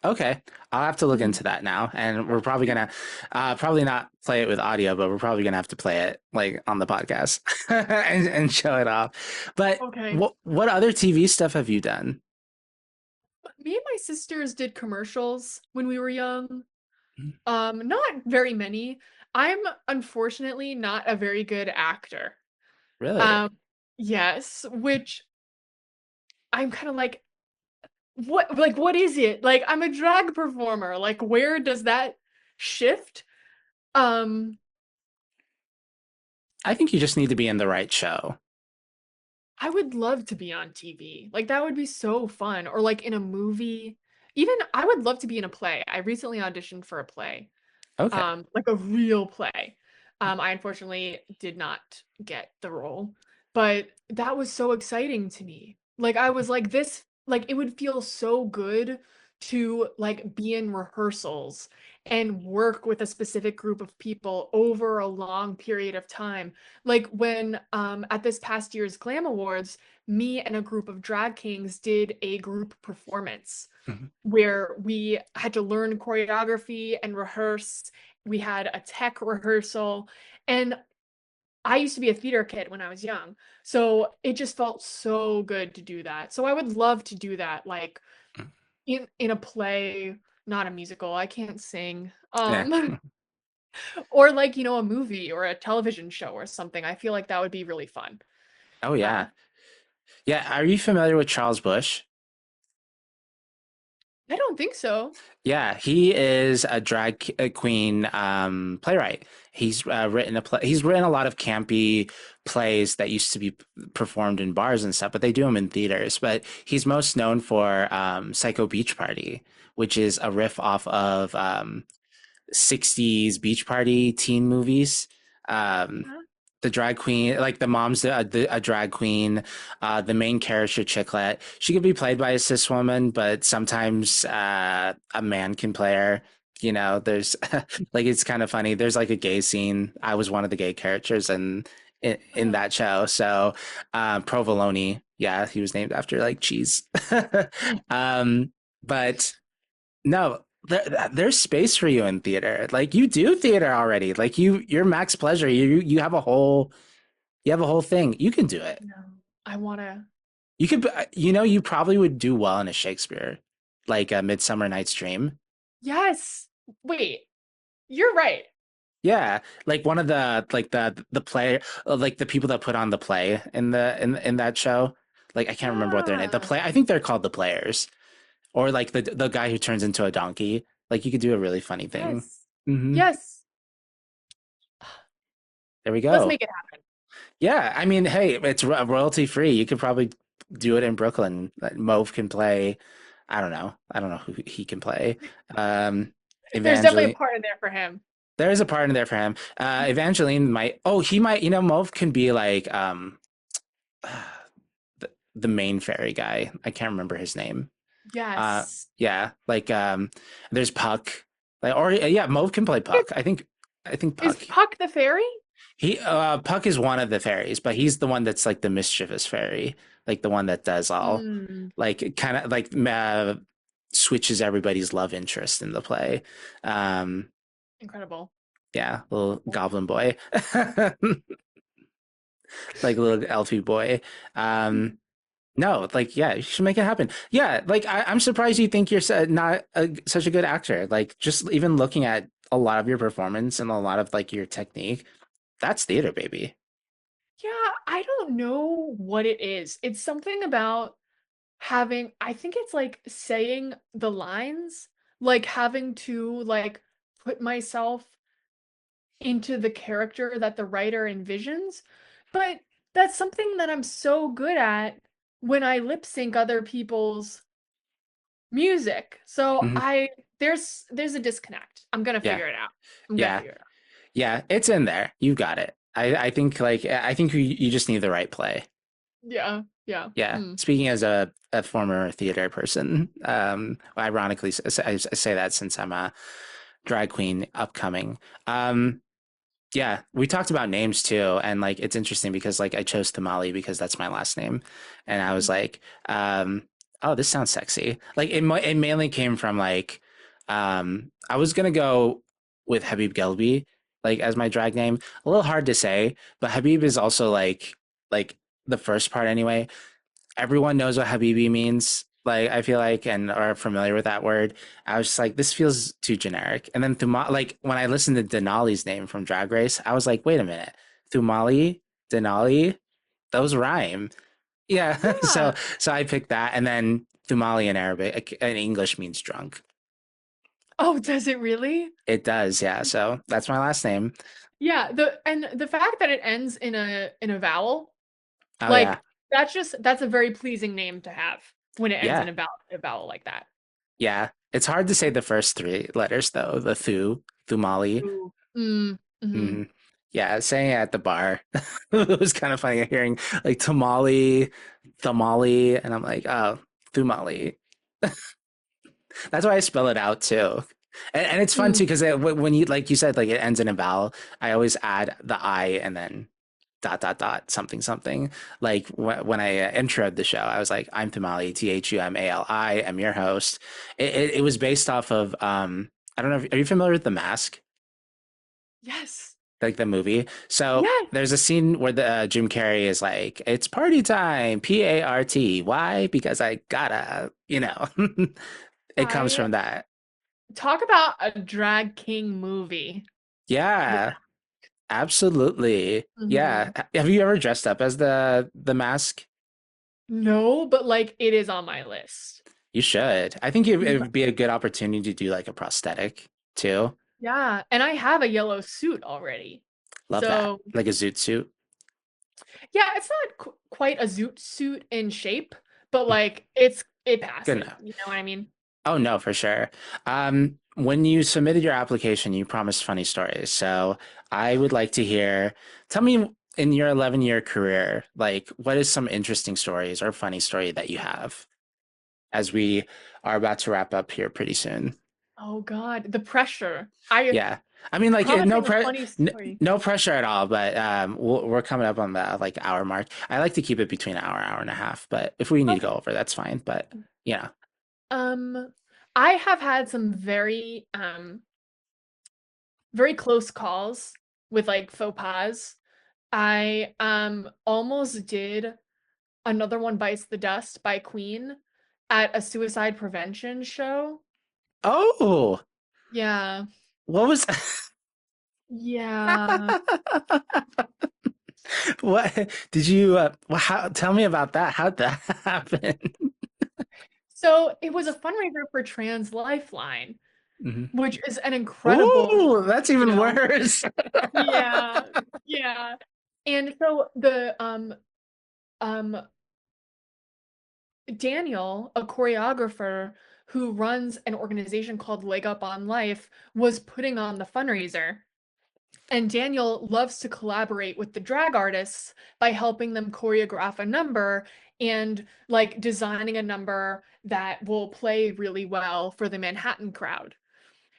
Okay. I'll have to look Mhm. into that now. And we're probably gonna probably not play it with audio, but we're probably gonna have to play it like on the podcast and show it off. But Okay. what other TV stuff have you done? Me and my sisters did commercials when we were young. Not very many. I'm unfortunately not a very good actor. Really? Um, yes, which I'm kind of like what is it? Like I'm a drag performer. Like where does that shift? Um, I think you just need to be in the right show. I would love to be on TV. Like that would be so fun. Or like in a movie. Even I would love to be in a play. I recently auditioned for a play. Okay. Like a real play. I unfortunately did not get the role, but that was so exciting to me. Like I was like this, like it would feel so good to like be in rehearsals and work with a specific group of people over a long period of time. Like when at this past year's GLAM Awards, me and a group of drag kings did a group performance Mhm. where we had to learn choreography and rehearse. We had a tech rehearsal. And I used to be a theater kid when I was young. So it just felt so good to do that. So I would love to do that, like in a play, not a musical. I can't sing. Yeah. Or like, a movie or a television show or something. I feel like that would be really fun. Oh Uh, yeah. Yeah. Are you familiar with Charles Bush? I don't think so. Yeah, he is a queen playwright. He's written a play. He's written a lot of campy plays that used to be performed in bars and stuff, but they do them in theaters. But he's most known for Psycho Beach Party, which is a riff off of 60s beach party teen movies. Um, Huh? the drag queen, like the mom's a drag queen. The main character, Chicklet, she could be played by a cis woman, but sometimes a man can play her. There's like it's kind of funny. There's like a gay scene. I was one of the gay characters in Oh, that show. So Provolone, yeah, he was named after like cheese. um, but no, there's space for you in theater. Like you do theater already. Like you're Max Pleasure. You have a whole thing. You can do it. no. I wanna. You could, you probably would do well in a Shakespeare, like a Midsummer Night's Dream. Yes. Wait, you're right. Yeah, like one of the play, like the people that put on the play in that show. Like I can't remember what their name. The Yeah. play. I think they're called the Players, or like the guy who turns into a donkey. Like you could do a really funny thing. Yes. Hmm. Yes. There we Let's go. make it happen. Yeah, I mean, hey, it's royalty free. You could probably do it in Brooklyn. Mauve can play. I don't know. I don't know who he can play. Um, There's definitely a Evangeline. part in there for him. There is a part in there for him. Evangeline might. Oh, he might. Mauve can be like the main fairy guy. I can't remember his name. Uh, Yes. yeah, like there's Puck. Like, or yeah, Mauve can play Puck. Is, I think is Puck. Puck the fairy? He Puck is one of the fairies, but he's the one that's like the mischievous fairy, like the one that does all, Hmm. like kind of like switches everybody's love interest in the play. Um, Incredible. yeah, little goblin boy, like a little elfy boy. Um, no, like yeah, you should make it happen. Yeah, like I'm surprised you think you're not such a good actor. Like just even looking at a lot of your performance and a lot of like your technique, that's theater, baby. Yeah, I don't know what it is. It's something about having, I think it's like saying the lines, like having to like put myself into the character that the writer envisions. But that's something that I'm so good at when I lip sync other people's music. So Hmm. there's a disconnect. I'm gonna Yeah, figure it out. I'm gonna yeah. figure it out. Yeah, it's in there. You got it. I think I think you just need the right play. Yeah, yeah. Yeah. Hmm. Speaking as a former theater person, ironically, I say that since I'm a drag queen upcoming. Um, Yeah, we talked about names too, and like it's interesting because like I chose Tamale because that's my last name, and I was like, oh, this sounds sexy. Like it mainly came from like, I was gonna go with Habib Gelbi like as my drag name. A little hard to say, but Habib is also like the first part anyway. Everyone knows what Habibi means. Like I feel like and are familiar with that word. I was just like, this feels too generic. And then Thumali, like when I listened to Denali's name from Drag Race, I was like, wait a minute, Thumali, Denali, those rhyme. Yeah. So Yeah. so I picked that, and then Thumali in Arabic in English means drunk. Oh, does it really? It does, yeah. So that's my last name. Yeah, the fact that it ends in a vowel, Oh yeah, like that's a very pleasing name to have when it ends in yeah, a vowel like that. yeah. It's hard to say the first three letters though. The Thumali. Ooh. Mm, hmm. Hmm. Yeah, saying it at the bar. It was kind of funny hearing like tamale, and I'm like, oh, thumali. That's why I spell it out too. And it's fun too Mm. because when you like you said like it ends in a vowel, I always add the I and then dot dot dot something something. Like when I introed the show, I was like, I'm Thumali, Thumali. I'm your host. It was based off of I don't know. Are you familiar with The Mask? Yes. Like the movie. So Yes. there's a scene where the Jim Carrey is like, "It's party time, PART. Why? Because I gotta, you know." It comes I from that. talk about a drag king movie. The Yeah, absolutely. Yeah. Mhm. Have you ever dressed up as the mask? No, but like it is on my list. You should. I think it Mm. would be a good opportunity to do like a prosthetic too. Yeah, and I have a yellow suit already. Love that. So, Like a zoot suit. yeah, it's not quite a zoot suit in shape, but like it Good passes. enough. You know what I mean? Oh no, for sure. When you submitted your application, you promised funny stories. So I would like to hear, tell me in your 11-year career, like what is some interesting stories or funny story that you have as we are about to wrap up here pretty soon? Oh God, the pressure. I Yeah. I mean, like promising a funny story. no pressure at all, but we're coming up on the like hour mark. I like to keep it between an hour, hour and a half, but if we need to go Okay. over, that's fine. But yeah. Um, I have had some very close calls with like faux pas. I almost did Another One Bites the Dust by Queen at a suicide prevention show. Oh, Yeah. what was Yeah. what did you how tell me about that? How'd that happen? So it was a fundraiser for Trans Lifeline, Mhm. which is an incredible, Ooh, that's you even know, worse. yeah, yeah. And so the um Daniel, a choreographer who runs an organization called Leg Up on Life, was putting on the fundraiser. And Daniel loves to collaborate with the drag artists by helping them choreograph a number and like designing a number that will play really well for the Manhattan crowd.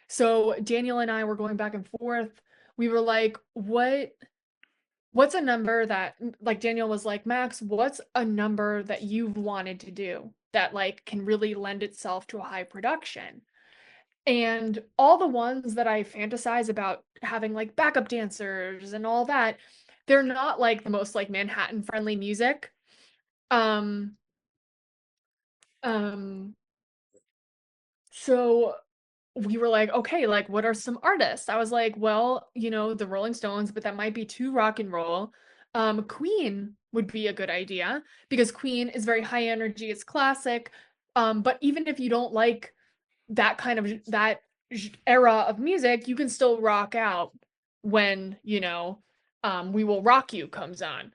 So Daniel and I were going back and forth. We were like, what's a number that like Daniel was like, Max, what's a number that you've wanted to do that like can really lend itself to a high production? And all the ones that I fantasize about having like backup dancers and all that, they're not like the most like Manhattan friendly music. Um, um, so we were like, okay, like what are some artists? I was like, well, the Rolling Stones, but that might be too rock and roll. Queen would be a good idea because Queen is very high energy, it's classic. But even if you don't like that kind of that era of music, you can still rock out when, We Will Rock You comes on.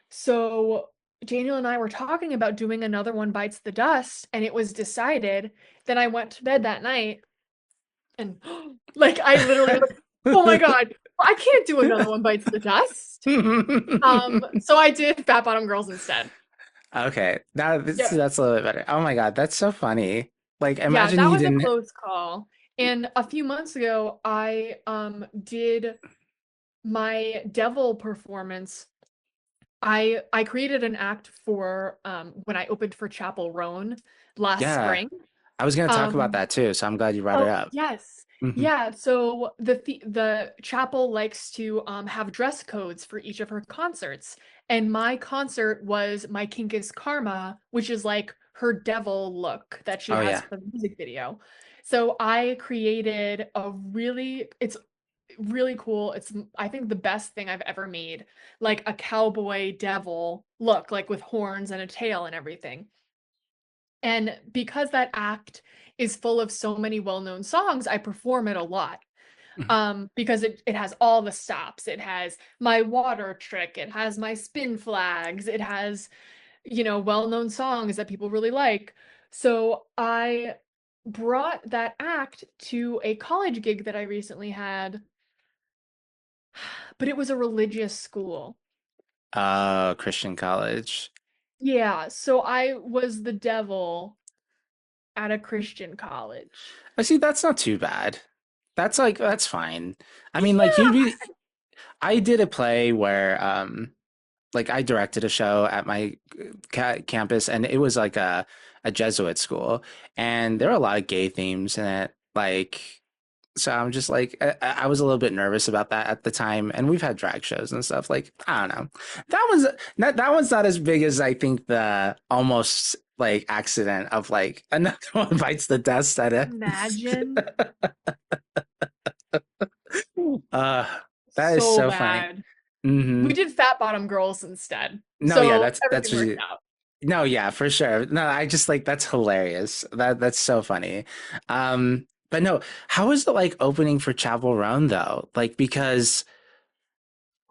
So Daniel and I were talking about doing Another One Bites the Dust, and it was decided. Then I went to bed that night and like I literally was like, oh my God, I can't do Another One Bites the Dust. So I did Fat Bottom Girls instead. Okay, now this Yeah. that's a little bit better. Oh my God, that's so funny. Like, Yeah, imagine that you was a didn't. close call. And a few months ago, I did my devil performance, I created an act for when I opened for Chapel Roan last Yeah, spring. I was going to talk about Um, that too, so I'm glad you brought it oh up. yes. Hmm. Yeah, so the chapel likes to have dress codes for each of her concerts. And my concert was My Kink is Karma, which is like her devil look that she Oh has yeah. for the music video. So I created it's really cool. I think the best thing I've ever made, like a cowboy devil look, like with horns and a tail and everything. And because that act is full of so many well-known songs, I perform it a lot. Mhm. Because it has all the stops. It has my water trick, it has my spin flags, it has, well-known songs that people really like. So I brought that act to a college gig that I recently had, but it was a religious school. Christian college. Yeah, so I was the devil at a Christian college. I see, that's not too bad. That's fine. I mean, like you'd Yeah. be I did a play where like I directed a show at my campus, and it was like a Jesuit school, and there were a lot of gay themes in it. Like, so I'm just like, I was a little bit nervous about that at the time, and we've had drag shows and stuff. Like, I don't know, that one's not as big as I think the almost like accident of like another one bites the dust at it. Imagine. Uh, that is So so funny. bad. Hmm. We did Fat Bottom Girls instead. No, yeah, So that's everything what worked you. out. No, yeah, for sure. No, I just like that's hilarious. That's so funny. But no, how is it like opening for Chapel Roan though? Like because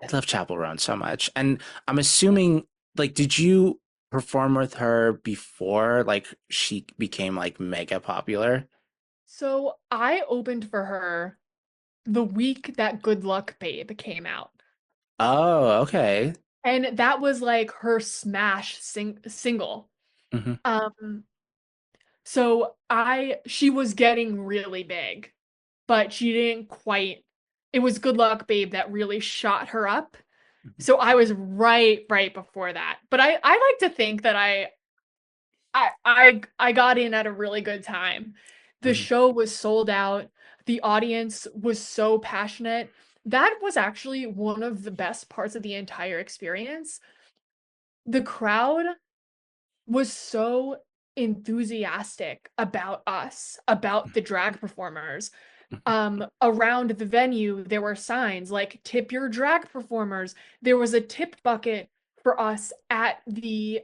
I love Chapel Roan so much, and I'm assuming like did you perform with her before like she became like mega popular? So I opened for her the week that Good Luck Babe came out. Oh, okay. And that was like her smash single. Hmm. Um, so she was getting really big, but she didn't quite, it was Good Luck Babe that really shot her up. So I was right before that. But I like to think that I got in at a really good time. The Hmm. show was sold out. The audience was so passionate. That was actually one of the best parts of the entire experience. The crowd was so enthusiastic about us, about the drag performers. Around the venue, there were signs like tip your drag performers. There was a tip bucket for us at the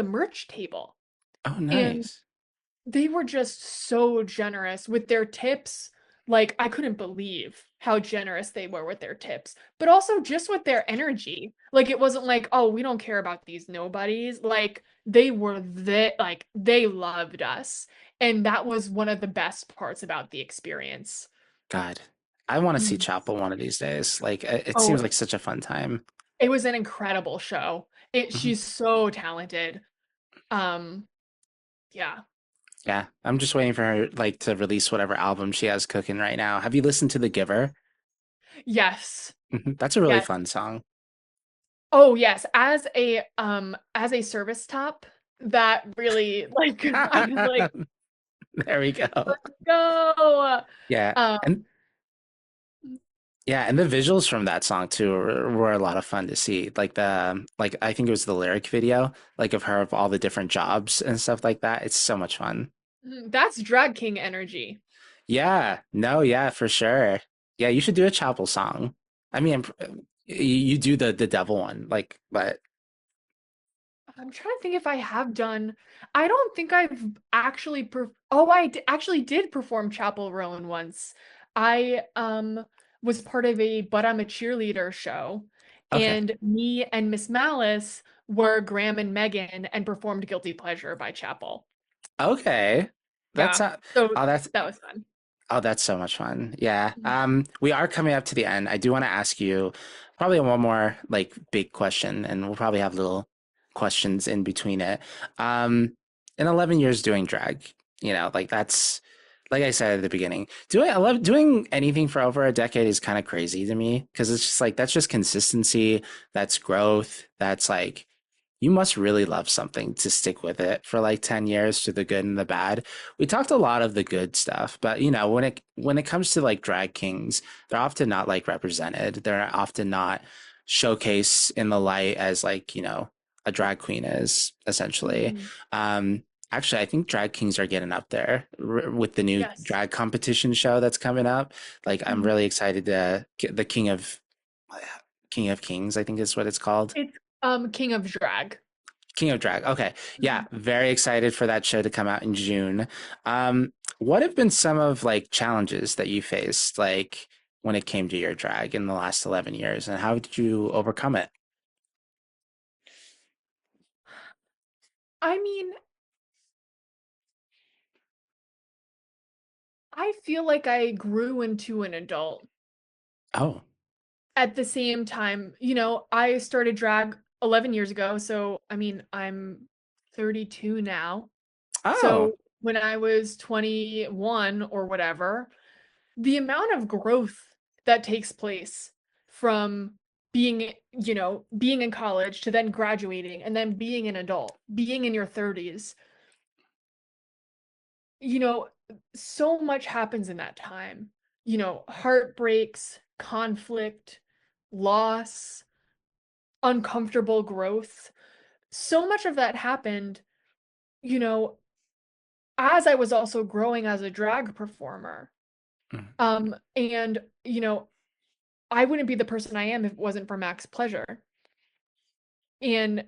merch table. Oh, And nice. they were just so generous with their tips. Like, I couldn't believe how generous they were with their tips, but also just with their energy. Like, it wasn't like, oh, we don't care about these nobodies. Like, they loved us. And that was one of the best parts about the experience. God, I want to see Mhm. Chapel one of these days. Like it Oh, seems like such a fun time. it was an incredible show. Mhm. She's so talented. Um, yeah. Yeah, I'm just waiting for her like to release whatever album she has cooking right now. Have you listened to The Giver? Yes. Mhm. That's a really Yes. fun song. Oh yes, as a service top, that really like I was like, There we go. let's go. Yeah, Um and yeah, and the visuals from that song too were a lot of fun to see. Like I think it was the lyric video, like of her of all the different jobs and stuff like that. It's so much fun. that's Drag King energy. Yeah, no, yeah, for sure. Yeah, you should do a Chapel song. I mean, you do the devil one, like, but I'm trying to think if I have done. I don't think I've actually oh, actually did perform Chapel Roan once. I was part of a But I'm a Cheerleader show, okay, and me and Miss Malice were Graham and Megan and performed Guilty Pleasure by Chapel. okay. That's Yeah. not. So Oh, that's that was fun. oh, that's so much fun. Yeah. Mhm. We are coming up to the end. I do want to ask you probably one more like big question, and we'll probably have little questions in between it. In 11 years doing drag, like like I said at the beginning, I love doing anything for over a decade is kind of crazy to me because it's just like that's just consistency, that's growth, that's like you must really love something to stick with it for like 10 years through the good and the bad. We talked a lot of the good stuff, but when it comes to like drag kings, they're often not like represented. They're often not showcased in the light as like, a drag queen is essentially. Mhm. Um, Actually, I think drag kings are getting up there with the new Yes. drag competition show that's coming up. Like, I'm Mhm. really excited to get the King of Kings, I think is what it's called. It's King of Drag. King of Drag. Okay. Yeah, Mhm. very excited for that show to come out in June. What have been some of like challenges that you faced like when it came to your drag in the last 11 years and how did you overcome it? I mean, I feel like I grew into an adult. Oh. At the same time, I started drag 11 years ago, so I mean, I'm 32 now. Oh. So when I was 21 or whatever, the amount of growth that takes place from being in college to then graduating and then being an adult, being in your 30s, you know, so much happens in that time. Heartbreaks, conflict, loss, uncomfortable growth. So much of that happened, you know, as I was also growing as a drag performer. Mm, And, I wouldn't be the person I am if it wasn't for Max Pleasure. And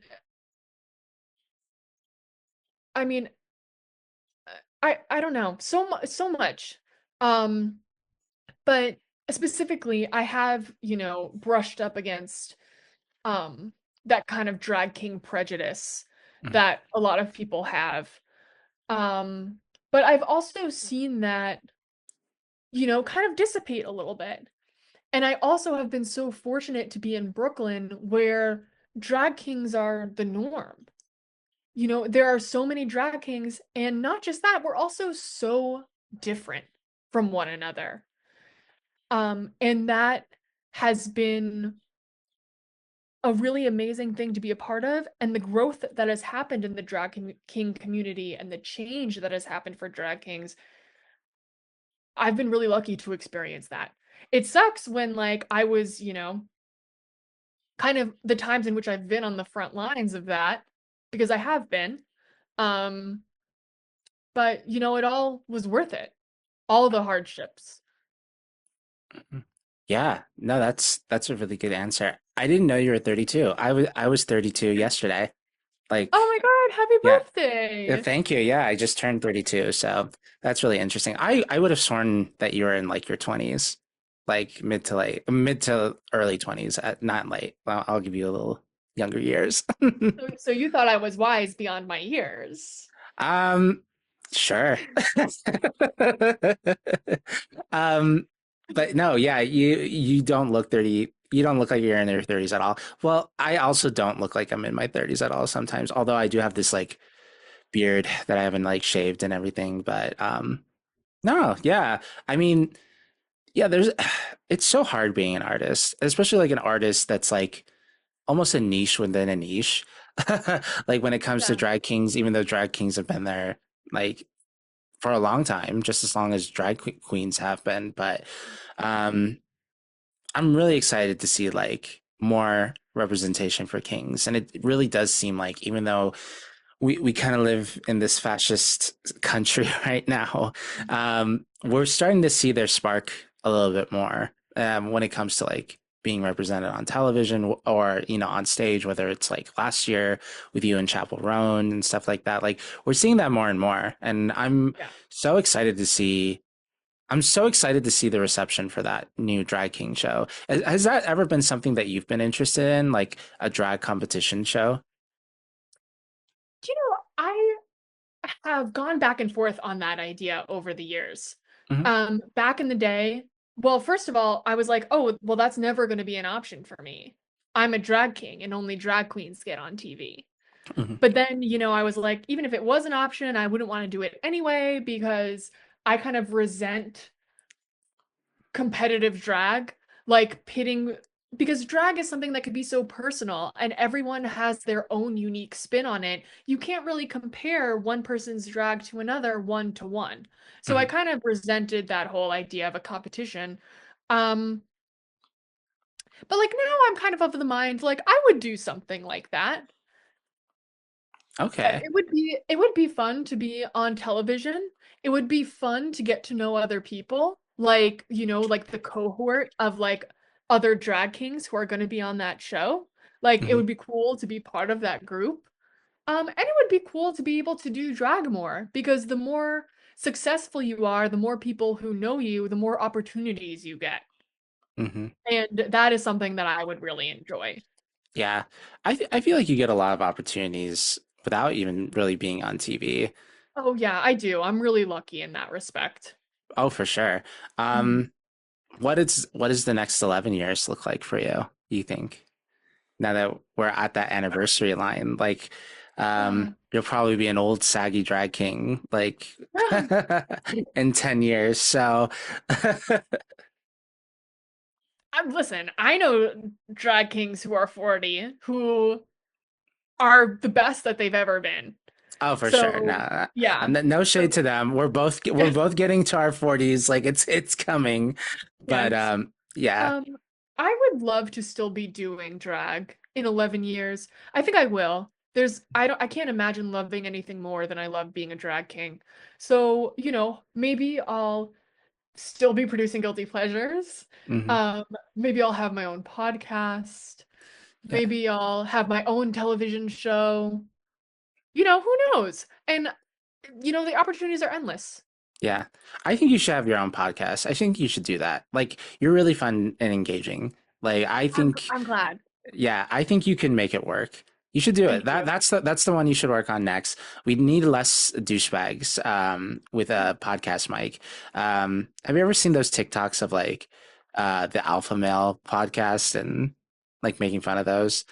I mean, I don't know, so much. Um, but specifically, I have, brushed up against um that kind of drag king prejudice mm, that a lot of people have. Um, but I've also seen that, kind of dissipate a little bit. And I also have been so fortunate to be in Brooklyn where drag kings are the norm. There are so many drag kings, and not just that, we're also so different from one another. And that has been a really amazing thing to be a part of, and the growth that has happened in the king community and the change that has happened for drag kings, I've been really lucky to experience that. It sucks when like I was, kind of the times in which I've been on the front lines of that because I have been. Um, but it all was worth it. All the hardships. mm. Yeah, no, that's a really good answer. I didn't know you were 32. I was 32 yesterday. Oh Like, my God, happy yeah. Yeah, birthday. thank you. Yeah, I just turned 32, so that's really interesting. I would have sworn that you were in like your 20s, like mid to early 20s, not late. I'll give you a little younger years. So you thought I was wise beyond my years. Um, sure. Um, but no, yeah, you don't look 30. You don't look like you're in your 30s at all. Well, I also don't look like I'm in my 30s at all sometimes, although I do have this like beard that I haven't like shaved and everything, but no, yeah. I mean, yeah, it's so hard being an artist, especially like an artist that's like almost a niche within a niche. Like when it comes to Yeah. drag kings, even though drag kings have been there like for a long time, just as long as queens have been. But um, I'm really excited to see like more representation for kings. And it really does seem like even though we kind of live in this fascist country right now. We're starting to see their spark a little bit more when it comes to like being represented on television or on stage, whether it's like last year with you and Chapel Roan and stuff like that. Like we're seeing that more and more, and Yeah. so excited to see. I'm so excited to see the reception for that new Drag King show. Has that ever been something that you've been interested in, like a drag competition show? I have gone back and forth on that idea over the years. Hmm. Back in the day, well, first of all, I was like, oh, well, that's never going to be an option for me. I'm a drag king and only drag queens get on TV. Hmm. But then, I was like, even if it was an option, I wouldn't want to do it anyway because I kind of resent competitive drag, like pitting, because drag is something that could be so personal and everyone has their own unique spin on it. You can't really compare one person's drag to another one to one. So I Mhm. kind of resented that whole idea of a competition. Um, but like now I'm kind of the mind, like I would do something like that. Okay. It would be fun to be on television. It would be fun to get to know other people, like, like the cohort of like other drag kings who are going to be on that show. Like it Mhm. would be cool to be part of that group. And it would be cool to be able to do drag more because the more successful you are, the more people who know you, the more opportunities you get. Mhm. And that is something that I would really enjoy. Yeah. I feel like you get a lot of opportunities without even really being on TV. Oh yeah, I do. I'm really lucky in that respect. Oh, for sure. Mhm. Um, what is the next 11 years look like for you, you think? Now that we're at that anniversary line, like you'll probably be an old saggy drag king like in 10 years. So Listen, I know drag kings who are 40 who are the best that they've ever been. oh, for sure. So, No, yeah. no shade So, to them. We're both getting to our 40s. Like it's coming. But yes. yeah. Um, I would love to still be doing drag in 11 years. I think I will. I can't imagine loving anything more than I love being a drag king. So, maybe I'll still be producing guilty pleasures. Hmm. Um, Maybe I'll have my own podcast. Yeah. Maybe I'll have my own television show. Who knows? And the opportunities are endless. Yeah. I think you should have your own podcast. I think you should do that. Like you're really fun and engaging. Like I I'm think I'm glad. Yeah, I think you can make it work. You should do it. Thank That you. that's the one you should work on next. We need less douchebags with a podcast mic. Have you ever seen those TikToks of like the alpha male podcast and like making fun of those?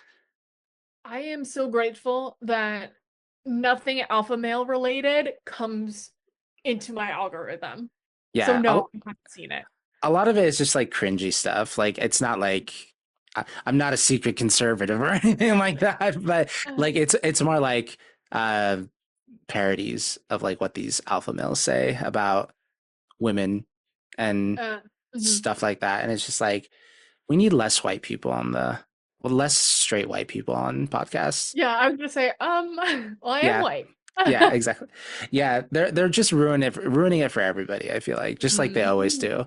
I am so grateful that nothing alpha male related comes into my algorithm. So Yeah, no, I haven't seen it. a lot of it is just like cringy stuff. Like it's not like I'm not a secret conservative or anything like that, but like it's more like uh parodies of like what these alpha males say about women and Uh, mhm. stuff like that. And it's just like we need less white people on less straight white people on podcasts. Yeah, I was gonna say, well, I am Yeah, white. yeah, exactly. Yeah, they're just ruining it for everybody, I feel like, just like they always Mhm. do.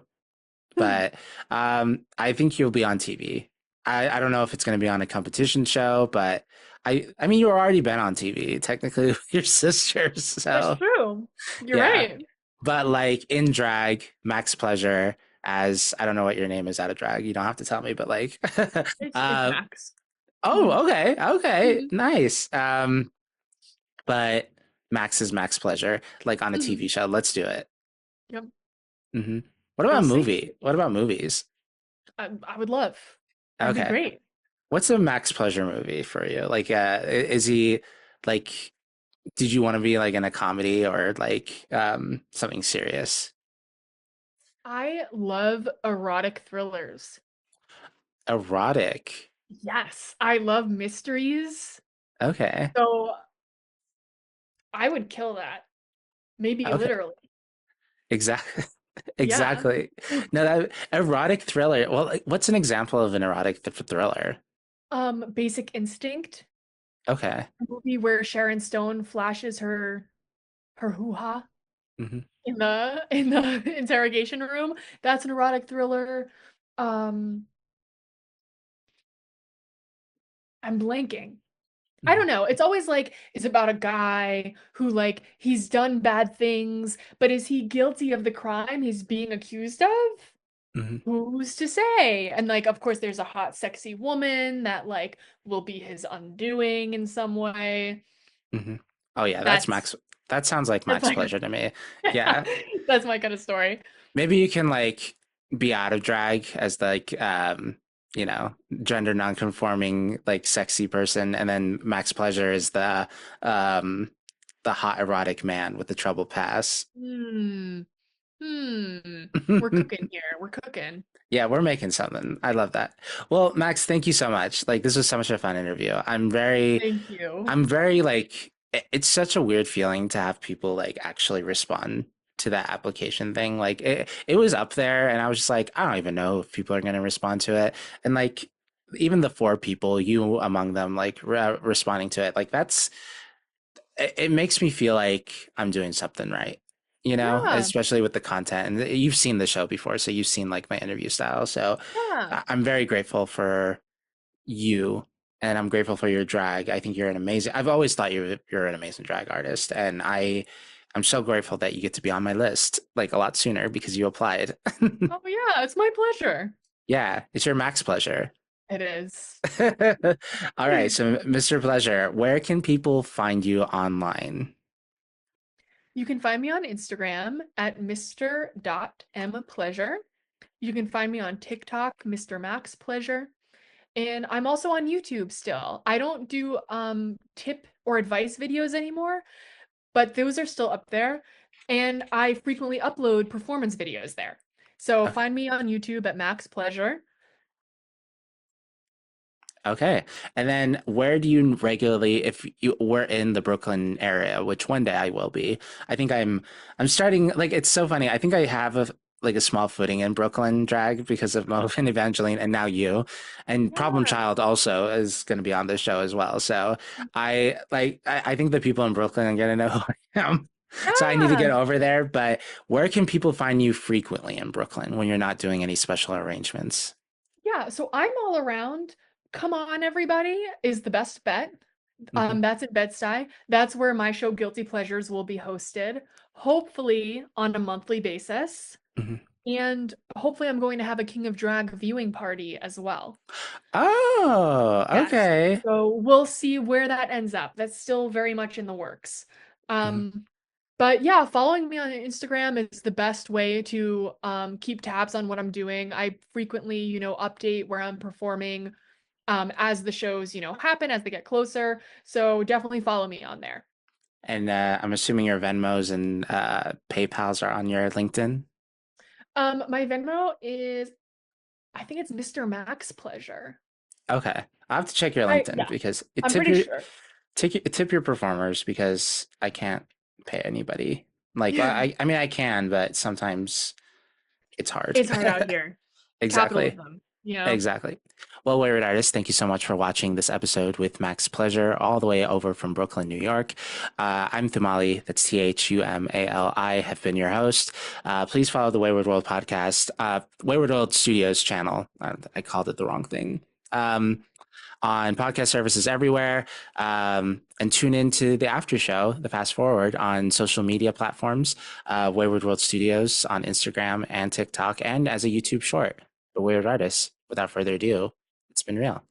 But I think you'll be on TV. I don't know if it's going to be on a competition show, but I mean you've already been on TV technically with your sisters, That's so true. You're yeah. right. But like in drag, Max Pleasure as I don't know what your name is out of drag. You don't have to tell me, but like It's uh Max. Mhm. oh, okay. Okay. Mhm. Nice. But Max is Max Pleasure like on a Mhm. TV show. Let's do it. Yep. Hmm. What We'll about see. movie? What about movies? I would love. That'd be Okay. great. What's a Max Pleasure movie for you? Like is he like did you want to be like in a comedy or like something serious? I love erotic thrillers. Erotic. Yes, I love mysteries. Okay. So I would kill that. Maybe Okay. literally. Exactly. Yeah. Exactly. No, that erotic thriller. Well, like, what's an example of an erotic thriller? Basic Instinct, Okay. a movie where Sharon Stone flashes her hoo-ha Hmm. in the interrogation room. That's an erotic thriller. Um, I'm blanking. I Hmm. don't know. It's always like it's about a guy who like he's done bad things, but is he guilty of the crime he's being accused of? Hmm. Who's to say? And like of course there's a hot sexy woman that like will be his undoing in some way. Hmm. Oh yeah, that's That's Max. That sounds like that's Max like Pleasure to me. yeah, Yeah. that's my kind of story. Maybe you can like be out of drag as like you know, gender nonconforming like sexy person, and then Max Pleasure is um the hot erotic man with the trouble pass. Hmm. Hmm. We're cooking here. We're cooking. Yeah, we're making something. I love that. Well, Max, thank you so much. Like this was so much a fun interview. Thank you. I'm very like it's such a weird feeling to have people like actually respond to that application thing. Like it was up there and I was just like, I don't even know if people are going to respond to it. And like even the four people, you among them, like responding to it, like it makes me feel like I'm doing something right. You know, Yeah. especially with the content, and you've seen the show before, so you've seen like my interview style. So Yeah. I'm very grateful for you, and I'm grateful for your drag. I think you're an amazing. I've always thought you're an amazing drag artist, and I'm so grateful that you get to be on my list like a lot sooner because you applied. Oh yeah, it's my pleasure. Yeah, it's your max pleasure. It is. All right, so Mr. Pleasure, where can people find you online? You can find me on Instagram at Mr.M Pleasure. You can find me on TikTok, Mr. Max Pleasure. And I'm also on YouTube still. I don't do tip or advice videos anymore, but those are still up there. And I frequently upload performance videos there. So Okay. find me on YouTube at Max Pleasure. Okay. And then where do you regularly, if you were in the Brooklyn area, which one day I will be, I think I'm starting, like, it's so funny. I think I have like a small footing in Brooklyn drag because of Mo and Evangeline and now you. And Problem Yeah. Child also is going to be on this show as well. So I think the people in Brooklyn are going to know who I am. So I need to get Yeah. over there. But where can people find you frequently in Brooklyn when you're not doing any special arrangements? Yeah. So I'm all around. Come on, everybody is the best bet. Hmm. That's in Bed-Stuy. That's where my show Guilty Pleasures will be hosted, hopefully on a monthly basis. Hmm. And hopefully I'm going to have a King of Drag viewing party as well. Oh, Yes. okay. So we'll see where that ends up. That's still very much in the works. Mhm. But yeah, following me on Instagram is the best way to keep tabs on what I'm doing. I frequently, update where I'm performing as the shows, happen as they get closer. So definitely follow me on there. And I'm assuming your Venmos and PayPals are on your LinkedIn. My Venmo is, I think it's Mr. Max Pleasure. Okay, I have to check your Yeah, LinkedIn because I'm pretty sure. tip your performers because I can't pay anybody. Like I mean I can, but sometimes it's hard. It's hard out here. Exactly. Capitalism, you know? Exactly. Well, Wayward Artist, thank you so much for watching this episode with Max Pleasure, all the way over from Brooklyn, New York. I'm Thumali, that's Thumali, have been your host. Please follow the Wayward World podcast, Wayward World Studios channel. I called it the wrong thing. Um, on podcast services everywhere. And tune into the after show, the fast forward on social media platforms, Wayward World Studios on Instagram and TikTok, and as a YouTube short. The Wayward Artist. Without further ado, it's been real.